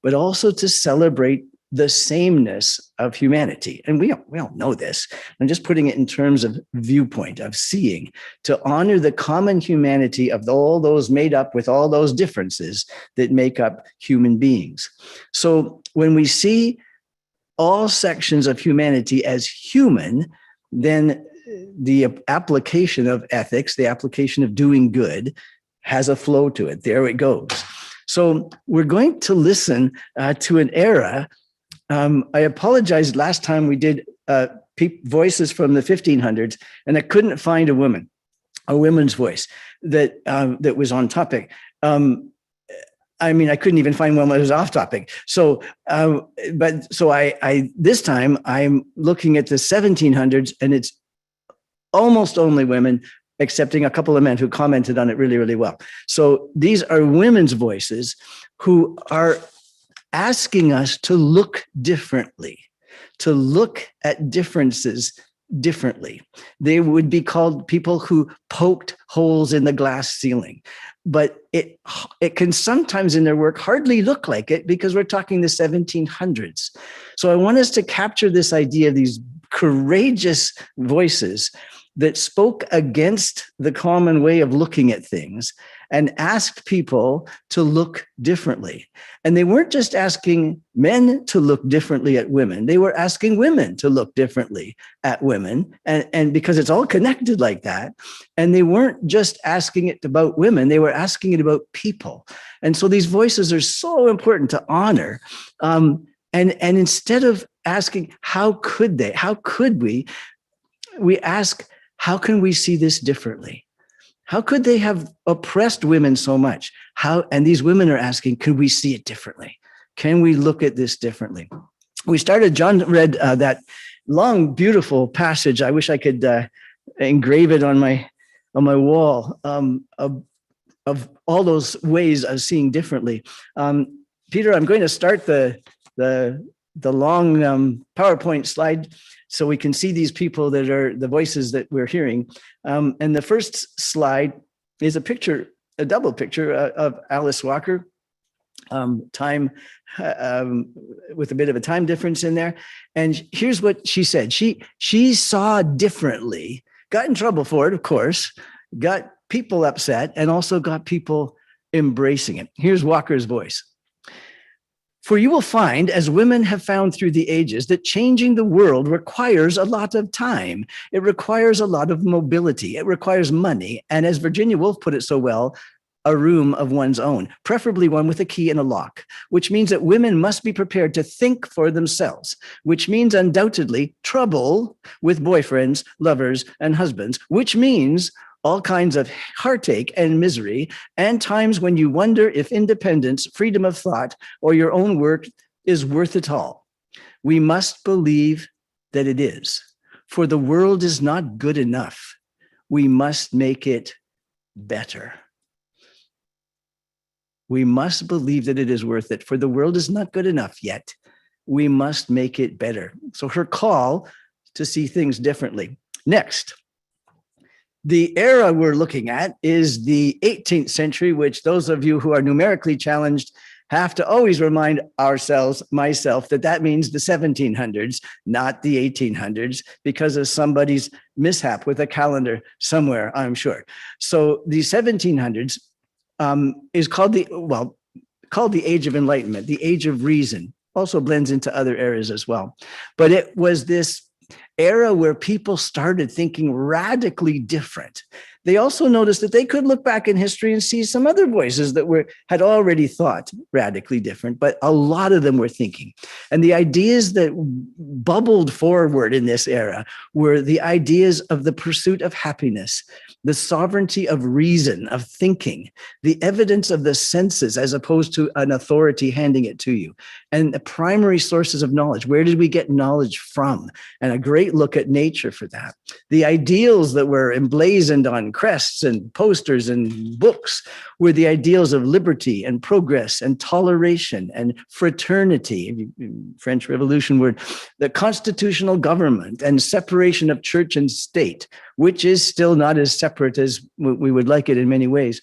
but also to celebrate the sameness of humanity. And we all know this. I'm just putting it in terms of viewpoint, of seeing, to honor the common humanity of all those made up with all those differences that make up human beings. So when we see all sections of humanity as human, then the application of ethics, the application of doing good, has a flow to it. There it goes. So we're going to listen to an era. I apologized last time we did voices from the 1500s, and I couldn't find a woman's voice that was on topic. I mean, I couldn't even find one that was off topic. So, I this time I'm looking at the 1700s, and it's almost only women, excepting a couple of men who commented on it really, really well. So these are women's voices who are asking us to look differently, to look at differences differently. They would be called people who poked holes in the glass ceiling. But it can sometimes in their work hardly look like it because we're talking the 1700s. So I want us to capture this idea of these courageous voices that spoke against the common way of looking at things and asked people to look differently. And they weren't just asking men to look differently at women, they were asking women to look differently at women, and because it's all connected like that. And they weren't just asking it about women, they were asking it about people. And so these voices are so important to honor. And instead of asking, how could we ask, how can we see this differently? How could they have oppressed women so much? And these women are asking, could we see it differently? Can we look at this differently? John read that long, beautiful passage. I wish I could engrave it on my wall of all those ways of seeing differently. Peter, I'm going to start the long PowerPoint slide so we can see these people that are the voices that we're hearing. And the first slide is a double picture of Alice Walker, time with a bit of a time difference in there. And here's what she said. She saw differently, got in trouble for it, of course, got people upset, and also got people embracing it. Here's Walker's voice. For you will find, as women have found through the ages, that changing the world requires a lot of time. It requires a lot of mobility. It requires money. And as Virginia Woolf put it so well, a room of one's own, preferably one with a key and a lock, which means that women must be prepared to think for themselves, which means undoubtedly trouble with boyfriends, lovers, and husbands, which means all kinds of heartache and misery, and times when you wonder if independence, freedom of thought, or your own work is worth it all. We must believe that it is, for the world is not good enough. We must make it better. We must believe that it is worth it, for the world is not good enough yet. We must make it better. So her call to see things differently. Next. The era we're looking at is the 18th century, which those of you who are numerically challenged have to always remind myself, that means the 1700s, not the 1800s, because of somebody's mishap with a calendar somewhere, I'm sure. So the 1700s is called the Age of Enlightenment, the Age of Reason. Also blends into other eras as well. But it was this era where people started thinking radically different. They also noticed that they could look back in history and see some other voices that had already thought radically different, but a lot of them were thinking. And the ideas that bubbled forward in this era were the ideas of the pursuit of happiness, the sovereignty of reason, of thinking, the evidence of the senses as opposed to an authority handing it to you, and the primary sources of knowledge. Where did we get knowledge from? And a great look at nature for that. The ideals that were emblazoned on crests and posters and books were the ideals of liberty and progress and toleration and fraternity, French Revolution word, the constitutional government and separation of church and state, which is still not as separate as we would like it in many ways.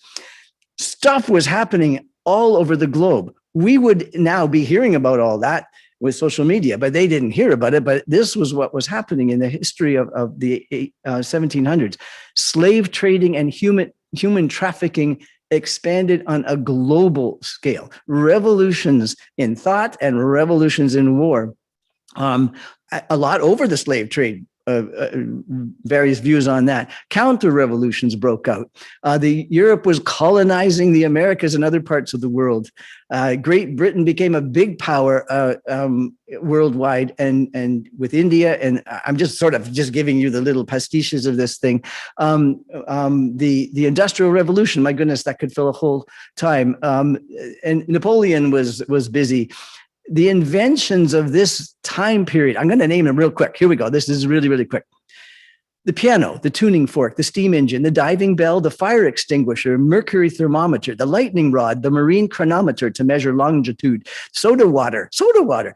Stuff was happening all over the globe. We would now be hearing about all that with social media, but they didn't hear about it. But this was what was happening in the history of the 1700s. Slave trading and human trafficking expanded on a global scale. Revolutions in thought and revolutions in war. A lot over the slave trade. Various views on that. Counter revolutions broke out. Europe was colonizing the Americas and other parts of the world. Great Britain became a big power worldwide, and with India. And I'm just giving you the little pastiches of this thing. The Industrial Revolution. My goodness, that could fill a whole time. And Napoleon was busy. The inventions of this time period, I'm going to name them real quick. Here we go. This is really, really quick. The piano, the tuning fork, the steam engine, the diving bell, the fire extinguisher, mercury thermometer, the lightning rod, the marine chronometer to measure longitude, soda water,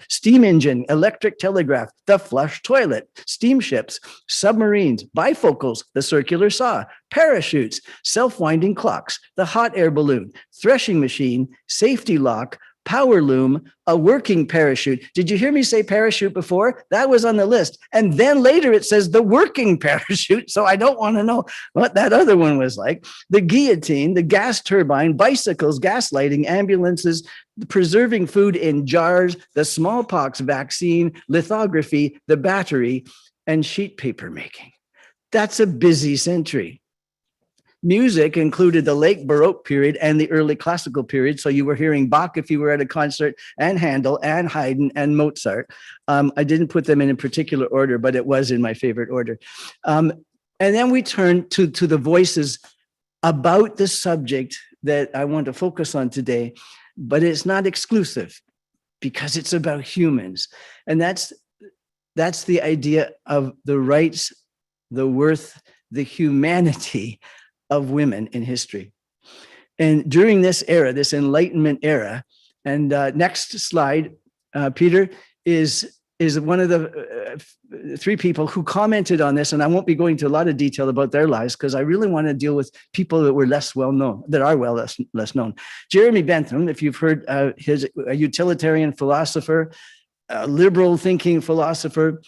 steam engine, electric telegraph, the flush toilet, steamships, submarines, bifocals, the circular saw, parachutes, self-winding clocks, the hot air balloon, threshing machine, safety lock, power loom, a working parachute. Did you hear me say parachute before? That was on the list. And then later it says the working parachute. So I don't want to know what that other one was like. The guillotine, the gas turbine, bicycles, gas lighting, ambulances, preserving food in jars, the smallpox vaccine, lithography, the battery, and sheet paper making. That's a busy century. Music included the late Baroque period and the early classical period. So you were hearing Bach if you were at a concert, and Handel and Haydn and Mozart. I didn't put them in a particular order, but it was in my favorite order. And then we turn to the voices about the subject that I want to focus on today, but it's not exclusive because it's about humans. And that's the idea of the rights, the worth, the humanity of women in history. And during this era, this Enlightenment era, and next slide, Peter, is one of the three people who commented on this, and I won't be going into a lot of detail about their lives because I really want to deal with people that were less well known, that are less known. Jeremy Bentham, if you've heard, a utilitarian philosopher, a liberal thinking philosopher,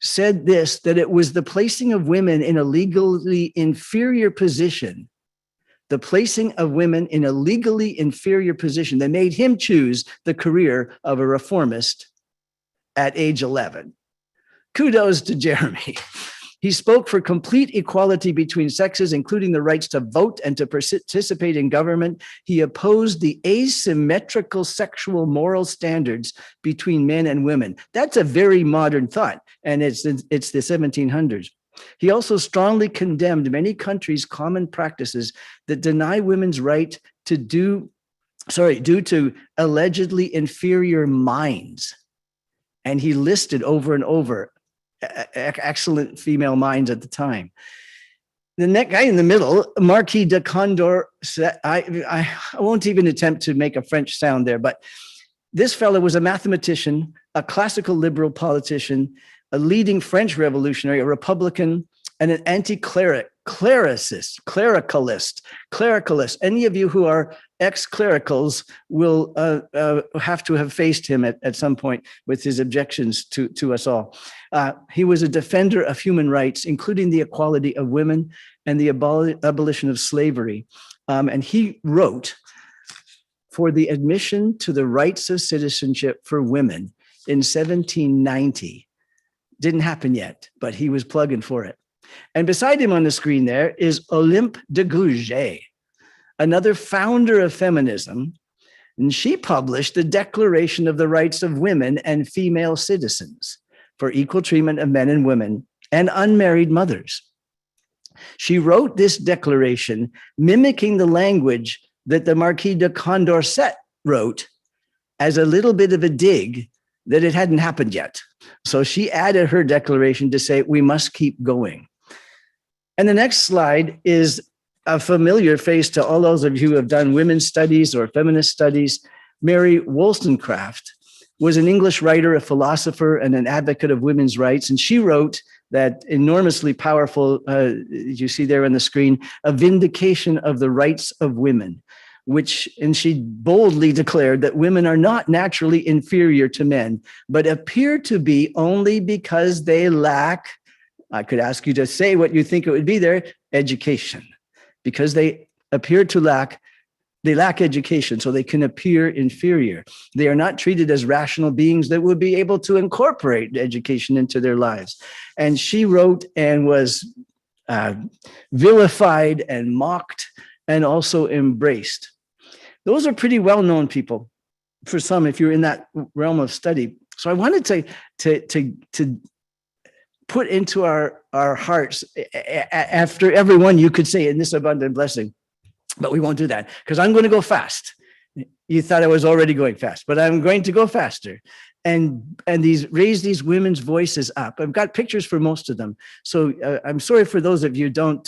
said this, that it was the placing of women in a legally inferior position, that made him choose the career of a reformist at age 11. Kudos to Jeremy. He spoke for complete equality between sexes, including the rights to vote and to participate in government. He opposed the asymmetrical sexual moral standards between men and women. That's a very modern thought, and it's the 1700s. He also strongly condemned many countries' common practices that deny women's right to due to allegedly inferior minds. And he listed over and over excellent female minds at the time. The next guy in the middle, Marquis de Condor, I won't even attempt to make a French sound there, but this fellow was a mathematician, a classical liberal politician, a leading French revolutionary, a Republican, and an anti-cleric clericalist. Any of you who are ex-clericals will have to have faced him at some point with his objections to us all. He was a defender of human rights, including the equality of women and the abolition of slavery. And he wrote for the admission to the rights of citizenship for women in 1790. Didn't happen yet, but he was plugging for it. And beside him on the screen there is Olympe de Gouges, another founder of feminism. And she published the Declaration of the Rights of Women and Female Citizens for equal treatment of men and women and unmarried mothers. She wrote this declaration mimicking the language that the Marquis de Condorcet wrote as a little bit of a dig that it hadn't happened yet. So she added her declaration to say, we must keep going. And the next slide is a familiar face to all those of you who have done women's studies or feminist studies. Mary Wollstonecraft was an English writer, a philosopher, and an advocate of women's rights. And she wrote that enormously powerful, you see there on the screen, A Vindication of the Rights of Women, and she boldly declared that women are not naturally inferior to men, but appear to be only because they lack, I could ask you to say what you think it would be there, education. Because they appear to lack education, so they can appear inferior. They are not treated as rational beings that would be able to incorporate education into their lives. And she wrote and was vilified and mocked and also embraced. Those are pretty well-known people for some, if you're in that realm of study. So I wanted to put into our hearts, after everyone, you could say in this abundant blessing, but we won't do that because I'm going to go fast. You thought I was already going fast, but I'm going to go faster and raise these women's voices up. I've got pictures for most of them. So I'm sorry for those of you don't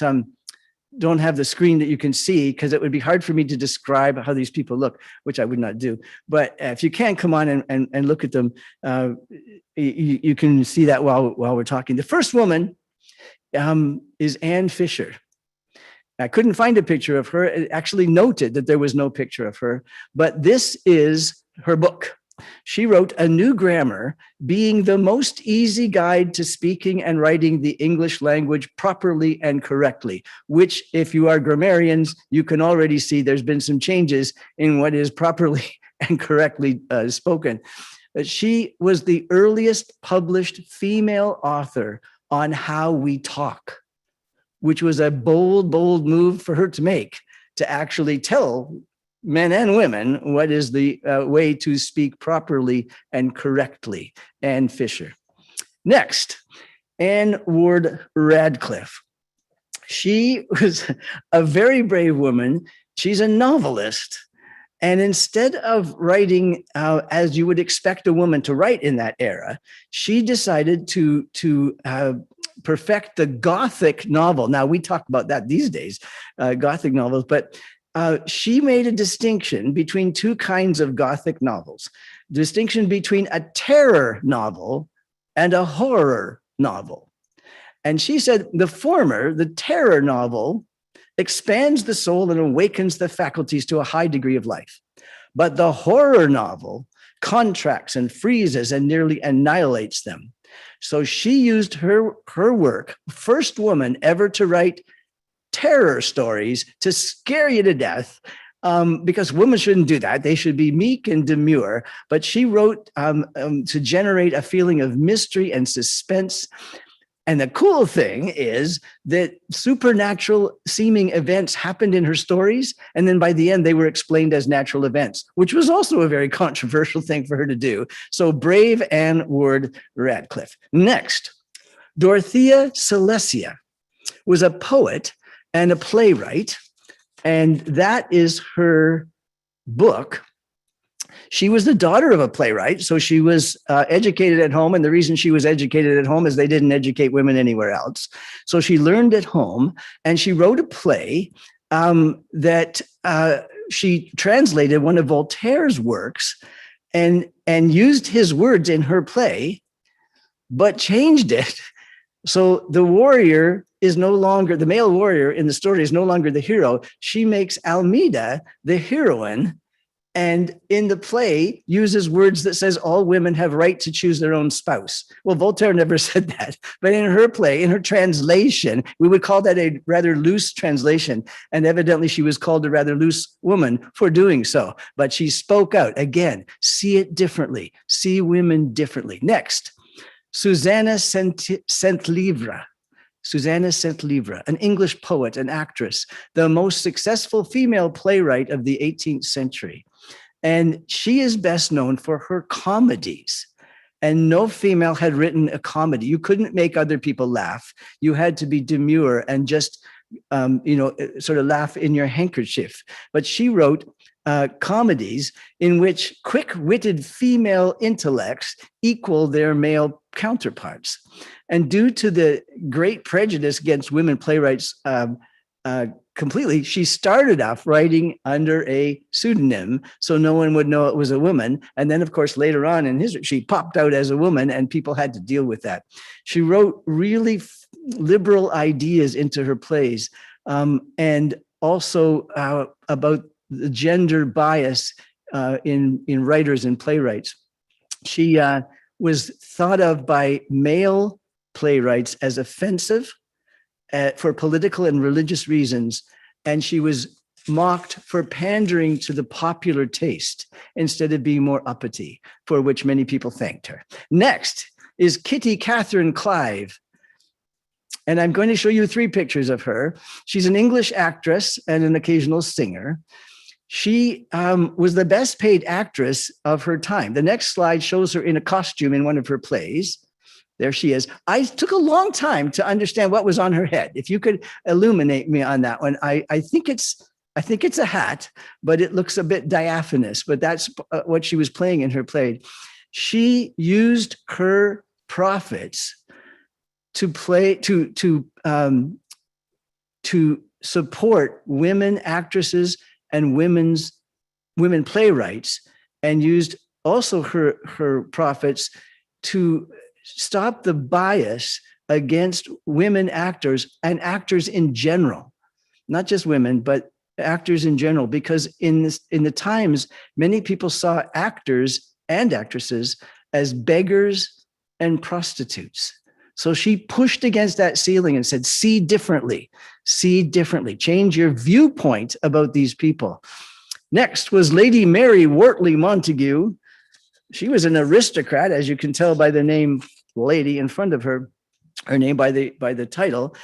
have the screen that you can see, because it would be hard for me to describe how these people look, which I would not do. But if you can come on and look at them, you can see that while we're talking. The first woman is Anne Fisher. I couldn't find a picture of her. It actually noted that there was no picture of her, but this is her book. She wrote A New Grammar, being the most easy guide to speaking and writing the English language properly and correctly, which, if you are grammarians, you can already see there's been some changes in what is properly and correctly spoken. She was the earliest published female author on how we talk, which was a bold move for her to make, to actually tell men and women what is the way to speak properly and correctly. Anne Fisher. Next, Anne Ward Radcliffe. She was a very brave woman. She's a novelist. And instead of writing as you would expect a woman to write in that era, she decided to perfect the Gothic novel. Now, we talk about that these days, Gothic novels, but she made a distinction between two kinds of Gothic novels, distinction between a terror novel and a horror novel. And she said the former, the terror novel, expands the soul and awakens the faculties to a high degree of life. But the horror novel contracts and freezes and nearly annihilates them. So she used her work, first woman ever to write terror stories, to scare you to death, because women shouldn't do that. They should be meek and demure. But she wrote to generate a feeling of mystery and suspense. And the cool thing is that supernatural seeming events happened in her stories. And then by the end, they were explained as natural events, which was also a very controversial thing for her to do. So brave Anne Ward Radcliffe. Next, Dorothea Silesia was a poet and a playwright. And that is her book. She was the daughter of a playwright, so she was educated at home. And the reason she was educated at home is they didn't educate women anywhere else. So she learned at home, and she wrote a play that she translated one of Voltaire's works and used his words in her play, but changed it. So the warrior is no longer, the male warrior in the story is no longer the hero. She makes Almeida the heroine, and in the play uses words that says all women have right to choose their own spouse. Well, Voltaire never said that, but in her play, in her translation, we would call that a rather loose translation. And evidently she was called a rather loose woman for doing so, but she spoke out. Again, see it differently, see women differently. Next, Susanna Centlivre. Susanna Centlivre, an English poet and actress, the most successful female playwright of the 18th century. And she is best known for her comedies. And no female had written a comedy. You couldn't make other people laugh. You had to be demure and just, sort of laugh in your handkerchief. But she wrote comedies in which quick-witted female intellects equal their male counterparts. And due to the great prejudice against women playwrights completely, she started off writing under a pseudonym so no one would know it was a woman. And then, of course, later on in history, she popped out as a woman and people had to deal with that. She wrote really liberal ideas into her plays, and also about the gender bias in writers and playwrights. She was thought of by male playwrights as offensive for political and religious reasons, and she was mocked for pandering to the popular taste instead of being more uppity, for which many people thanked her. Next is Kitty Catherine Clive. And I'm going to show you 3 pictures of her. She's an English actress and an occasional singer. She was the best paid actress of her time. The next slide shows her in a costume in one of her plays. There she is. I took a long time to understand what was on her head. If you could illuminate me on that one, I think it's a hat, but it looks a bit diaphanous. But that's what she was playing in her play. She used her profits to support women actresses and women playwrights, and used also her profits to stop the bias against women actors and actors in general, not just women, but actors in general, because in the times, many people saw actors and actresses as beggars and prostitutes. So she pushed against that ceiling and said, see differently, change your viewpoint about these people. Next was Lady Mary Wortley Montagu. She was an aristocrat, as you can tell by the name lady in front of her, her name by the title.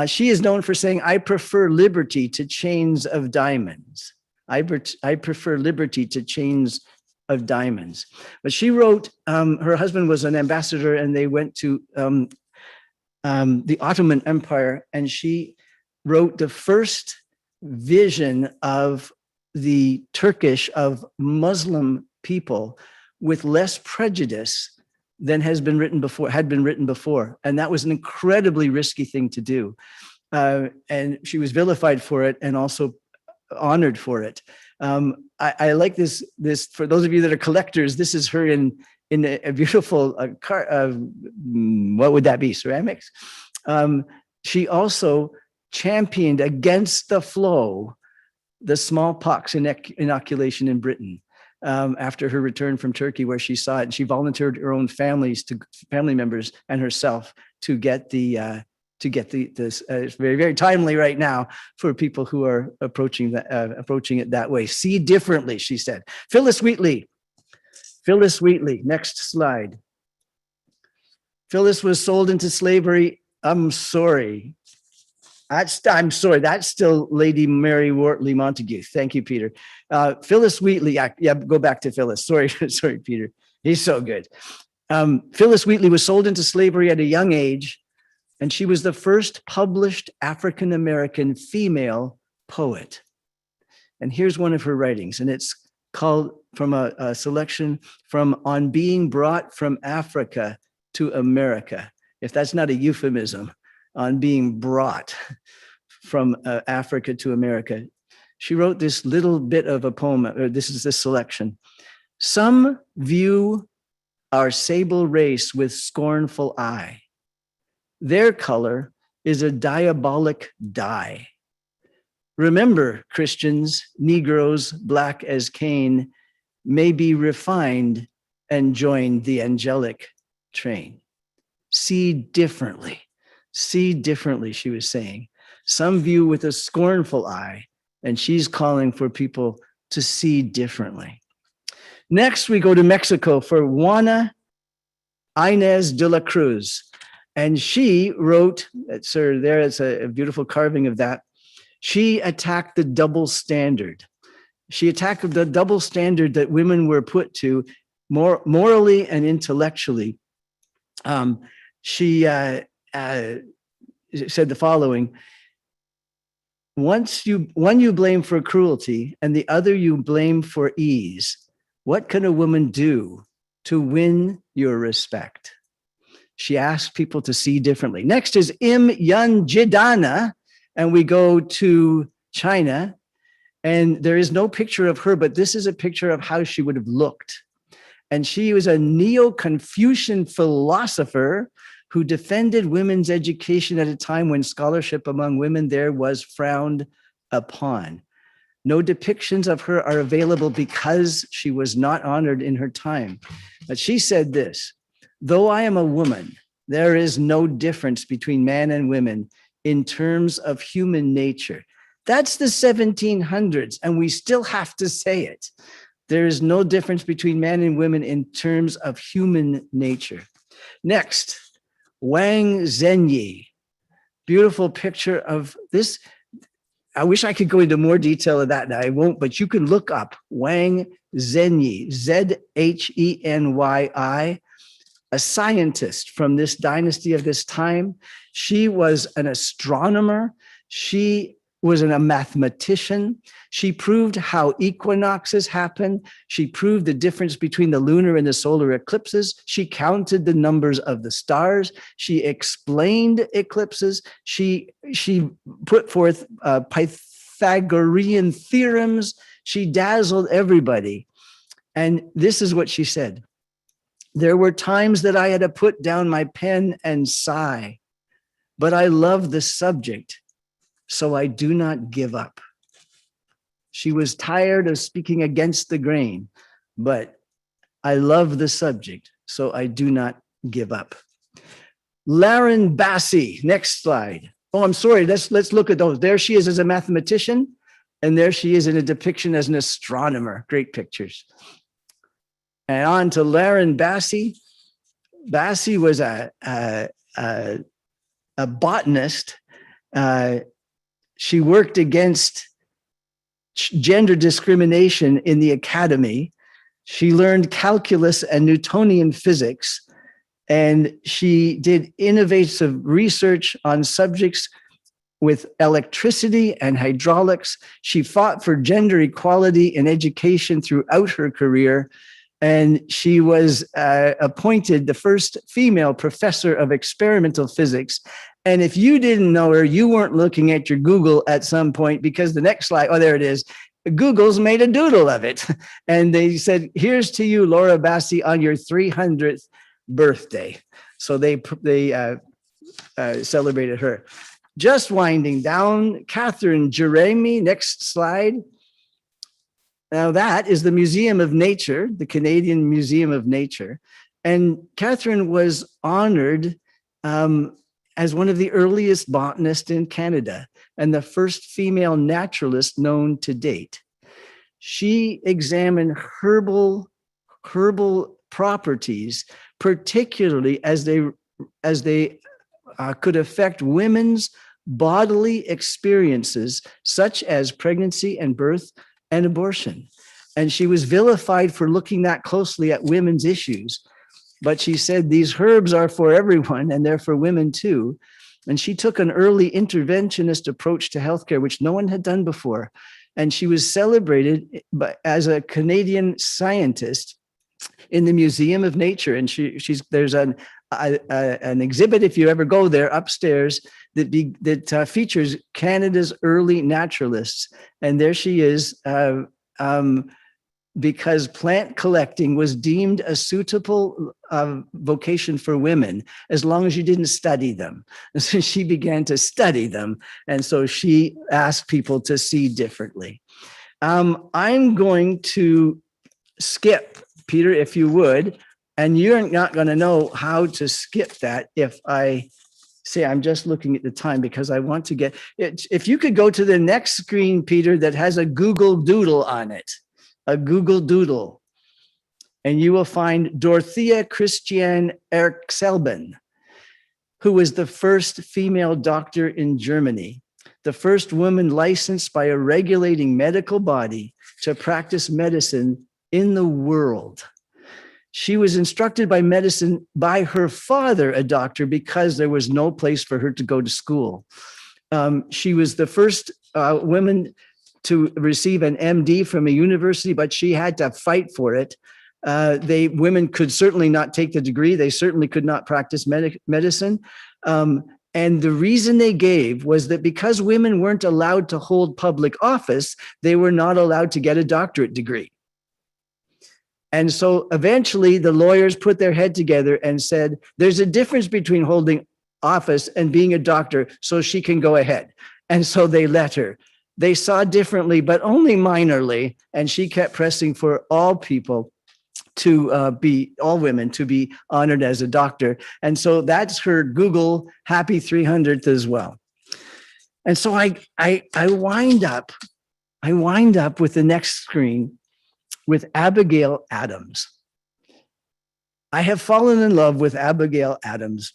She is known for saying, I prefer liberty to chains of diamonds. I prefer liberty to chains of diamonds. But she wrote, her husband was an ambassador and they went to the Ottoman Empire, and she wrote the first vision of the Turkish, of Muslim people with less prejudice than had been written before. And that was an incredibly risky thing to do. And she was vilified for it and also honored for it. I like this, for those of you that are collectors, this is her in a beautiful what would that be? Ceramics. She also championed against the flow the smallpox inoculation in Britain. After her return from Turkey, where she saw it, and she volunteered her own family members and herself to get this. It's very, very timely right now for people who are approaching it that way. See differently, she said. Phyllis Wheatley. Next slide. Phyllis was sold into slavery. I'm sorry. That's still Lady Mary Wortley Montagu. Thank you, Peter. Phyllis Wheatley. Yeah, go back to Phyllis. Sorry, Peter. He's so good. Phyllis Wheatley was sold into slavery at a young age, and she was the first published African-American female poet. And here's one of her writings, and it's called, from a selection from On Being Brought from Africa to America. If that's not a euphemism, on being brought from Africa to America. She wrote this little bit of a poem, or this is the selection. Some view our sable race with scornful eye. Their color is a diabolic dye. Remember, Christians, Negroes, black as Cain, may be refined and join the angelic train. See differently, she was saying. Some view with a scornful eye, and she's calling for people to see differently. Next, we go to Mexico for Juana Inez de la Cruz. And she wrote, sir, there is a beautiful carving of that. She attacked the double standard. She attacked the double standard that women were put to morally and intellectually. She said the following: one you blame for cruelty and the other you blame for ease. What can a woman do to win your respect? She asked people to see differently. Next is Im Yun Jidana, and we go to China. And there is no picture of her, but this is a picture of how she would have looked. And she was a Neo-Confucian philosopher who defended women's education at a time when scholarship among women there was frowned upon. No depictions of her are available because she was not honored in her time. But she said this: though I am a woman, there is no difference between man and women in terms of human nature. That's the 1700s, and we still have to say it. There is no difference between men and women in terms of human nature. Next, Wang Zhenyi. Beautiful picture of this. I wish I could go into more detail of that, and I won't, but you can look up Wang Zhenyi, Zhenyi, a scientist from this dynasty of this time. She was an astronomer. She was a mathematician. She proved how equinoxes happen. She proved the difference between the lunar and the solar eclipses. She counted the numbers of the stars. She explained eclipses. She put forth Pythagorean theorems. She dazzled everybody. And this is what she said: there were times that I had to put down my pen and sigh, but I love the subject, so I do not give up. She was tired of speaking against the grain, but I love the subject, so I do not give up. Lauren Bassi, next slide. Oh, I'm sorry, let's look at those. There she is as a mathematician, and there she is in a depiction as an astronomer. Great pictures. And on to Lauren Bassi. Bassi was a botanist. She worked against gender discrimination in the academy. She learned calculus and Newtonian physics, and she did innovative research on subjects with electricity and hydraulics. She fought for gender equality in education throughout her career, and she was appointed the first female professor of experimental physics. And if you didn't know her, you weren't looking at your Google at some point, because the next slide, oh, there it is. Google's made a doodle of it. And they said, here's to you, Laura Bassi, on your 300th birthday. So they celebrated her. Just winding down, Catherine Jeremy, next slide. Now that is the Museum of Nature, the Canadian Museum of Nature. And Catherine was honored as one of the earliest botanists in Canada and the first female naturalist known to date. She examined herbal properties, particularly as they could affect women's bodily experiences, such as pregnancy and birth and abortion. And she was vilified for looking that closely at women's issues. But she said these herbs are for everyone, and they're for women too. And she took an early interventionist approach to healthcare, which no one had done before. And she was celebrated as a Canadian scientist in the Museum of Nature. And there's an exhibit, if you ever go there, upstairs that features Canada's early naturalists. And there she is, because plant collecting was deemed a suitable vocation for women as long as you didn't study them. And so she began to study them. And so she asked people to see differently. I'm going to skip, Peter, if you would, and you're not going to know how to skip that if I say I'm just looking at the time, because I want to get it. If you could go to the next screen, Peter, that has a Google Doodle on it, a Google Doodle, and you will find Dorothea Christiane Erxelben, who was the first female doctor in Germany, the first woman licensed by a regulating medical body to practice medicine in the world. She was instructed by medicine by her father, a doctor, because there was no place for her to go to school. She was the first woman to receive an MD from a university, but she had to fight for it. Women could certainly not take the degree. They certainly could not practice medicine. And the reason they gave was that because women weren't allowed to hold public office, they were not allowed to get a doctorate degree. And so eventually the lawyers put their head together and said, there's a difference between holding office and being a doctor, so she can go ahead. And so they let her. They saw differently, but only minorly. And she kept pressing for all people to all women to be honored as a doctor. And so that's her Google Happy 300th as well. And so I wind up with the next screen with Abigail Adams. I have fallen in love with Abigail Adams.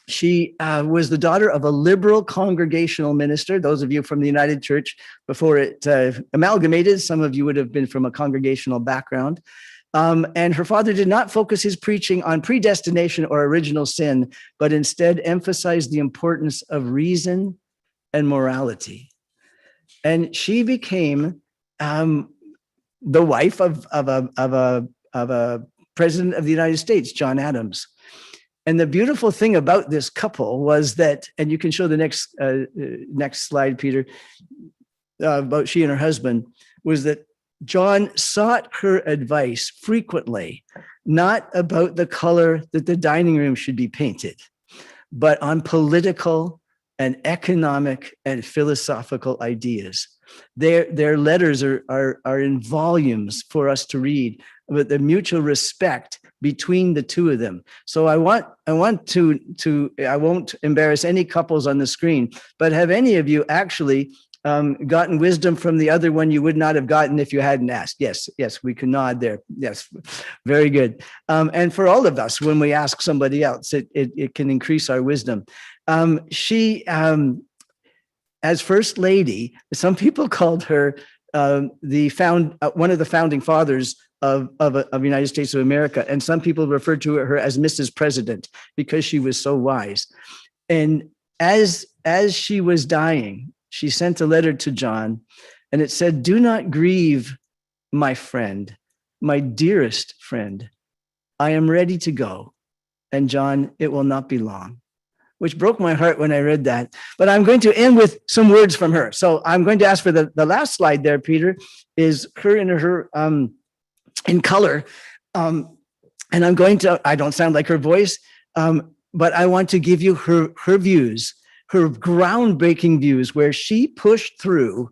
She was the daughter of a liberal congregational minister. Those of you from the United Church, before it amalgamated, some of you would have been from a congregational background. And her father did not focus his preaching on predestination or original sin, but instead emphasized the importance of reason and morality. And she became the wife of a president of the United States, John Adams. And the beautiful thing about this couple was that, and you can show the next slide, Peter, about she and her husband, was that John sought her advice frequently, not about the color that the dining room should be painted, but on political and economic and philosophical ideas. Their letters are in volumes for us to read, about the mutual respect between the two of them. So I won't embarrass any couples on the screen, but have any of you actually gotten wisdom from the other one you would not have gotten if you hadn't asked? Yes, we can nod there. Yes, very good. And for all of us, when we ask somebody else, it can increase our wisdom. She, as First Lady, some people called her one of the founding fathers of the United States of America, and some people referred to her as Mrs. President because she was so wise. And as she was dying, she sent a letter to John, and it said, "Do not grieve, my friend, my dearest friend. I am ready to go. And John, it will not be long," which broke my heart when I read that. But I'm going to end with some words from her. So I'm going to ask for the last slide there, Peter, is her in color. And I'm going to, I don't sound like her voice, but I want to give you her views, her groundbreaking views, where she pushed through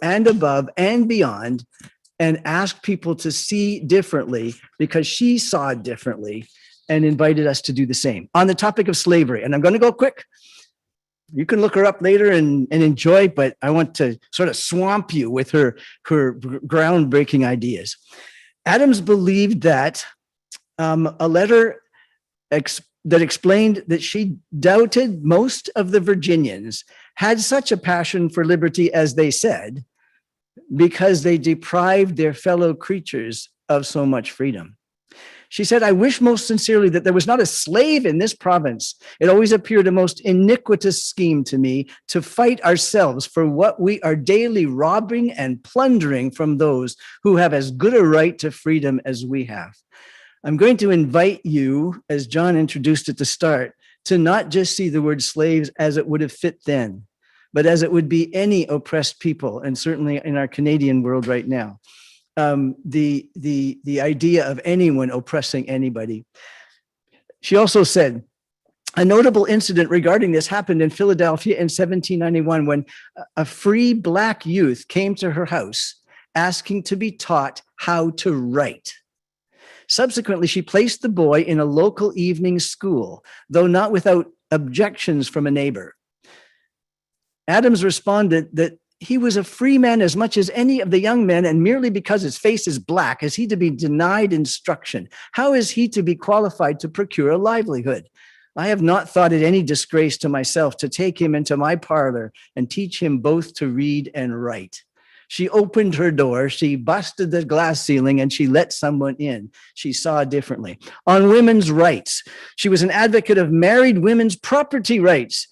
and above and beyond, and asked people to see differently because she saw differently, and invited us to do the same on the topic of slavery. And I'm going to go quick. You can look her up later and enjoy, but I want to sort of swamp you with her groundbreaking ideas. Adams believed that a letter that explained that she doubted most of the Virginians had such a passion for liberty as they said, because they deprived their fellow creatures of so much freedom. She said, "I wish most sincerely that there was not a slave in this province. It always appeared a most iniquitous scheme to me to fight ourselves for what we are daily robbing and plundering from those who have as good a right to freedom as we have." I'm going to invite you, as John introduced at the start, to not just see the word slaves as it would have fit then, but as it would be any oppressed people, and certainly in our Canadian world right now. The idea of anyone oppressing anybody. She also said, a notable incident regarding this happened in Philadelphia in 1791 when a free Black youth came to her house asking to be taught how to write. Subsequently, she placed the boy in a local evening school, though not without objections from a neighbor. Adams responded that he was a free man as much as any of the young men, and merely because his face is black, is he to be denied instruction? How is he to be qualified to procure a livelihood? I have not thought it any disgrace to myself to take him into my parlor and teach him both to read and write. She opened her door, she busted the glass ceiling, and she let someone in. She saw differently. On women's rights, she was an advocate of married women's property rights,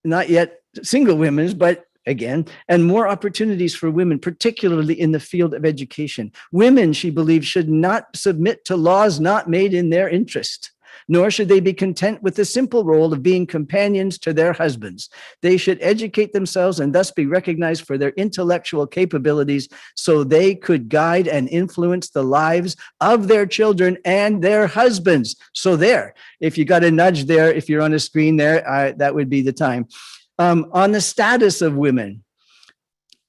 not yet single women's, but again, and more opportunities for women, particularly in the field of education. Women, she believed, should not submit to laws not made in their interest, nor should they be content with the simple role of being companions to their husbands. They should educate themselves and thus be recognized for their intellectual capabilities so they could guide and influence the lives of their children and their husbands. So there, if you got a nudge there, if you're on a screen there, that would be the time. On the status of women,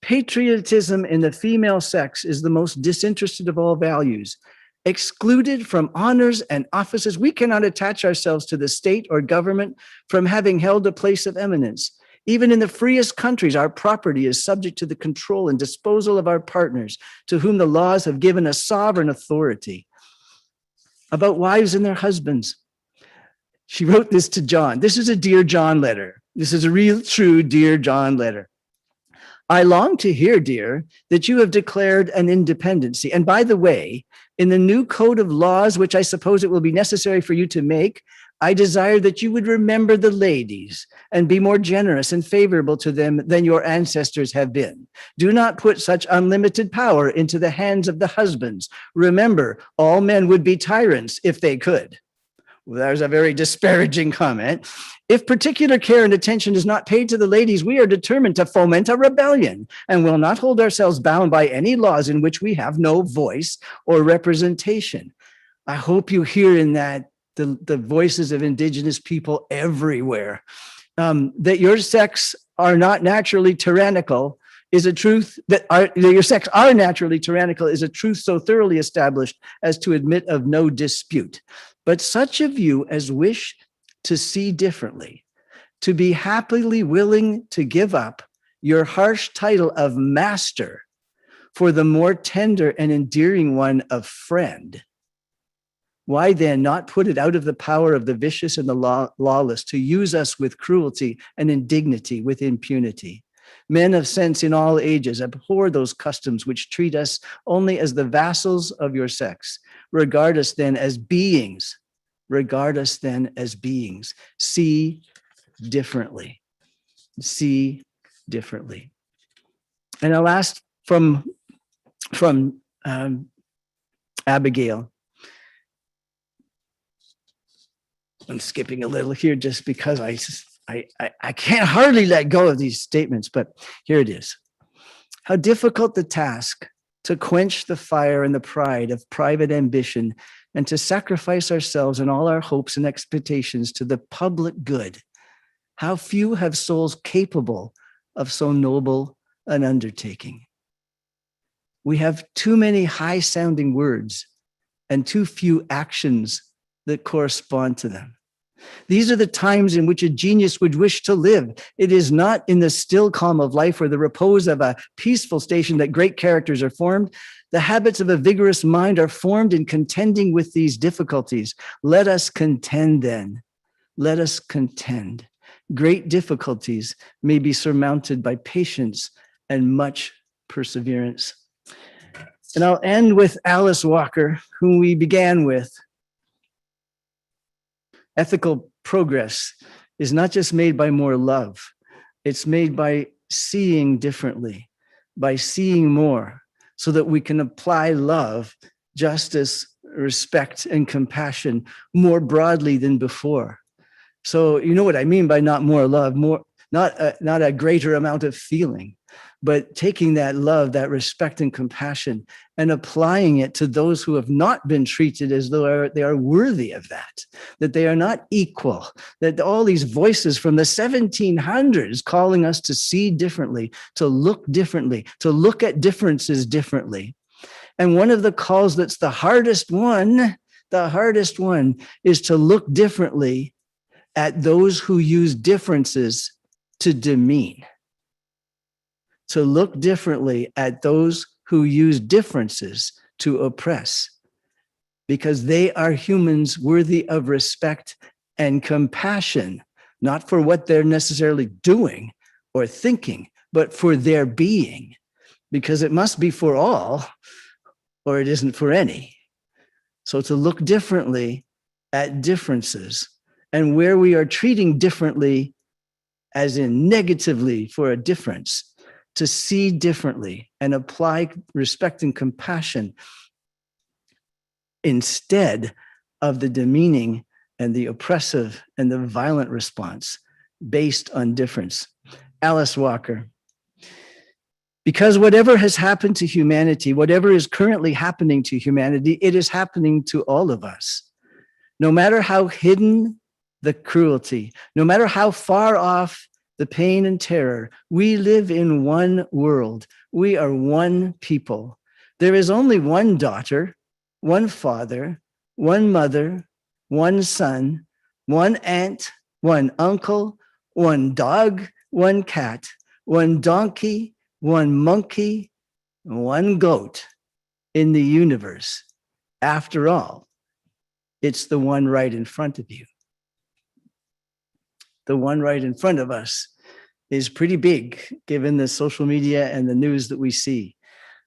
patriotism in the female sex is the most disinterested of all values. Excluded from honors and offices, we cannot attach ourselves to the state or government from having held a place of eminence. Even in the freest countries, our property is subject to the control and disposal of our partners, to whom the laws have given a sovereign authority. About wives and their husbands, she wrote this to John. This is a Dear John letter. This is a real, true Dear John letter. I long to hear, dear, that you have declared an independency. And by the way, in the new code of laws, which I suppose it will be necessary for you to make, I desire that you would remember the ladies and be more generous and favorable to them than your ancestors have been. Do not put such unlimited power into the hands of the husbands. Remember, all men would be tyrants if they could. Well, there's a very disparaging comment. If particular care and attention is not paid to the ladies, we are determined to foment a rebellion and will not hold ourselves bound by any laws in which we have no voice or representation. I hope you hear in that the voices of Indigenous people everywhere. That your sex are not naturally tyrannical is a truth, that your sex are naturally tyrannical is a truth so thoroughly established as to admit of no dispute. But such of you as wish to see differently, to be happily willing to give up your harsh title of master for the more tender and endearing one of friend, why then not put it out of the power of the vicious and the lawless to use us with cruelty and indignity with impunity? Men of sense in all ages abhor those customs which treat us only as the vassals of your sex. Regard us then as beings. Regard us then as beings. See differently. See differently. And a last from Abigail. I'm skipping a little here just because I can't hardly let go of these statements, but here it is. How difficult the task to quench the fire and the pride of private ambition and to sacrifice ourselves and all our hopes and expectations to the public good. How few have souls capable of so noble an undertaking. We have too many high-sounding words and too few actions that correspond to them. These are the times in which a genius would wish to live. It is not in the still calm of life or the repose of a peaceful station that great characters are formed. The habits of a vigorous mind are formed in contending with these difficulties. Let us contend then. Let us contend. Great difficulties may be surmounted by patience and much perseverance. And I'll end with Alice Walker, whom we began with. Ethical progress is not just made by more love. It's made by seeing differently, by seeing more, so that we can apply love, justice, respect, and compassion more broadly than before. So you know what I mean by not more love, more not a greater amount of feeling, but taking that love, that respect and compassion and applying it to those who have not been treated as though they are worthy of that they are not equal, that all these voices from the 1700s calling us to see differently, to look differently, to look at differences differently. And one of the calls that's the hardest one is to look differently at those who use differences to demean. To look differently at those who use differences to oppress, because they are humans worthy of respect and compassion, not for what they're necessarily doing or thinking, but for their being, because it must be for all or it isn't for any. So to look differently at differences, and where we are treating differently, as in negatively for a difference, to see differently and apply respect and compassion instead of the demeaning and the oppressive and the violent response based on difference. Alice Walker. Because whatever has happened to humanity, whatever is currently happening to humanity, it is happening to all of us. No matter how hidden the cruelty, no matter how far off the pain and terror, we live in one world. We are one people. There is only one daughter, one father, one mother, one son, one aunt, one uncle, one dog, one cat, one donkey, one monkey, one goat in the universe. After all, it's the one right in front of you. The one right in front of us is pretty big, given the social media and the news that we see.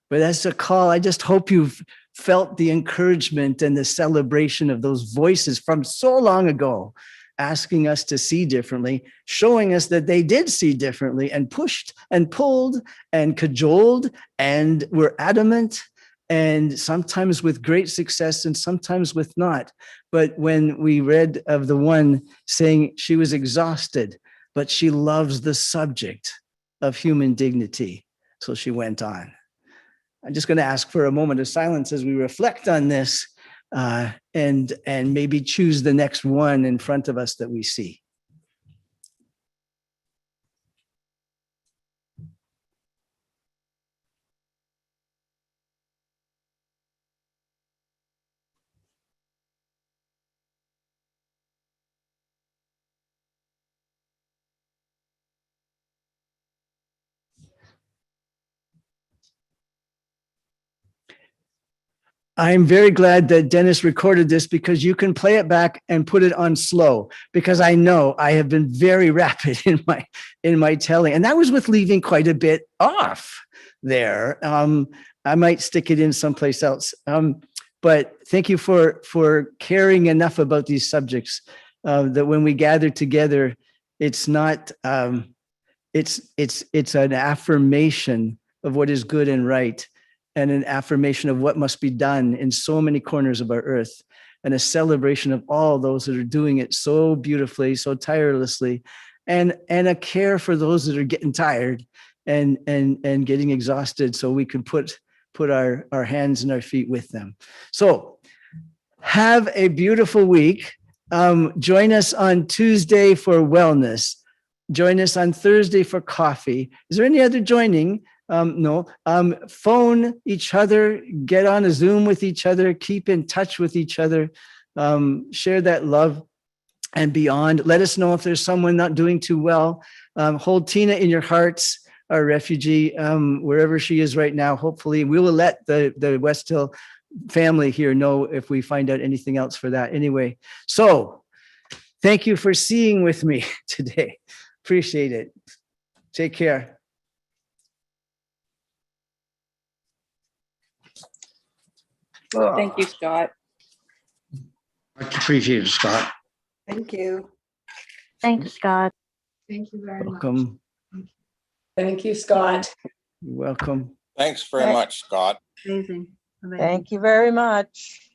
But that's a call. I just hope you've felt the encouragement and the celebration of those voices from so long ago, asking us to see differently, showing us that they did see differently, and pushed and pulled and cajoled and were adamant, and sometimes with great success and sometimes with not. But when we read of the one saying she was exhausted, but she loves the subject of human dignity, so she went on. I'm just going to ask for a moment of silence as we reflect on this and maybe choose the next one in front of us that we see. I'm very glad that Dennis recorded this, because you can play it back and put it on slow, because I know I have been very rapid in my telling, and that was with leaving quite a bit off there. I might stick it in someplace else. But thank you for caring enough about these subjects that when we gather together, it's not it's an affirmation of what is good and right, and an affirmation of what must be done in so many corners of our earth, and a celebration of all those that are doing it so beautifully, so tirelessly, and a care for those that are getting tired and getting exhausted, so we can put our hands and our feet with them. So have a beautiful week. Join us on Tuesday for wellness. Join us on Thursday for coffee. Is there any other joining? No. Phone each other, get on a Zoom with each other, keep in touch with each other, share that love and beyond. Let us know if there's someone not doing too well. Hold Tina in your hearts, our refugee, wherever she is right now. Hopefully we will let the West Hill family here know if we find out anything else for that. Anyway, so thank you for seeing with me today. Appreciate it. Take care. Thank you, Scott. Much appreciated, Scott. Thank you. Thanks, Scott. Thank you very much. Welcome. Thank you, Scott. You're welcome. Thanks very much, Scott. Amazing. Thank you very much.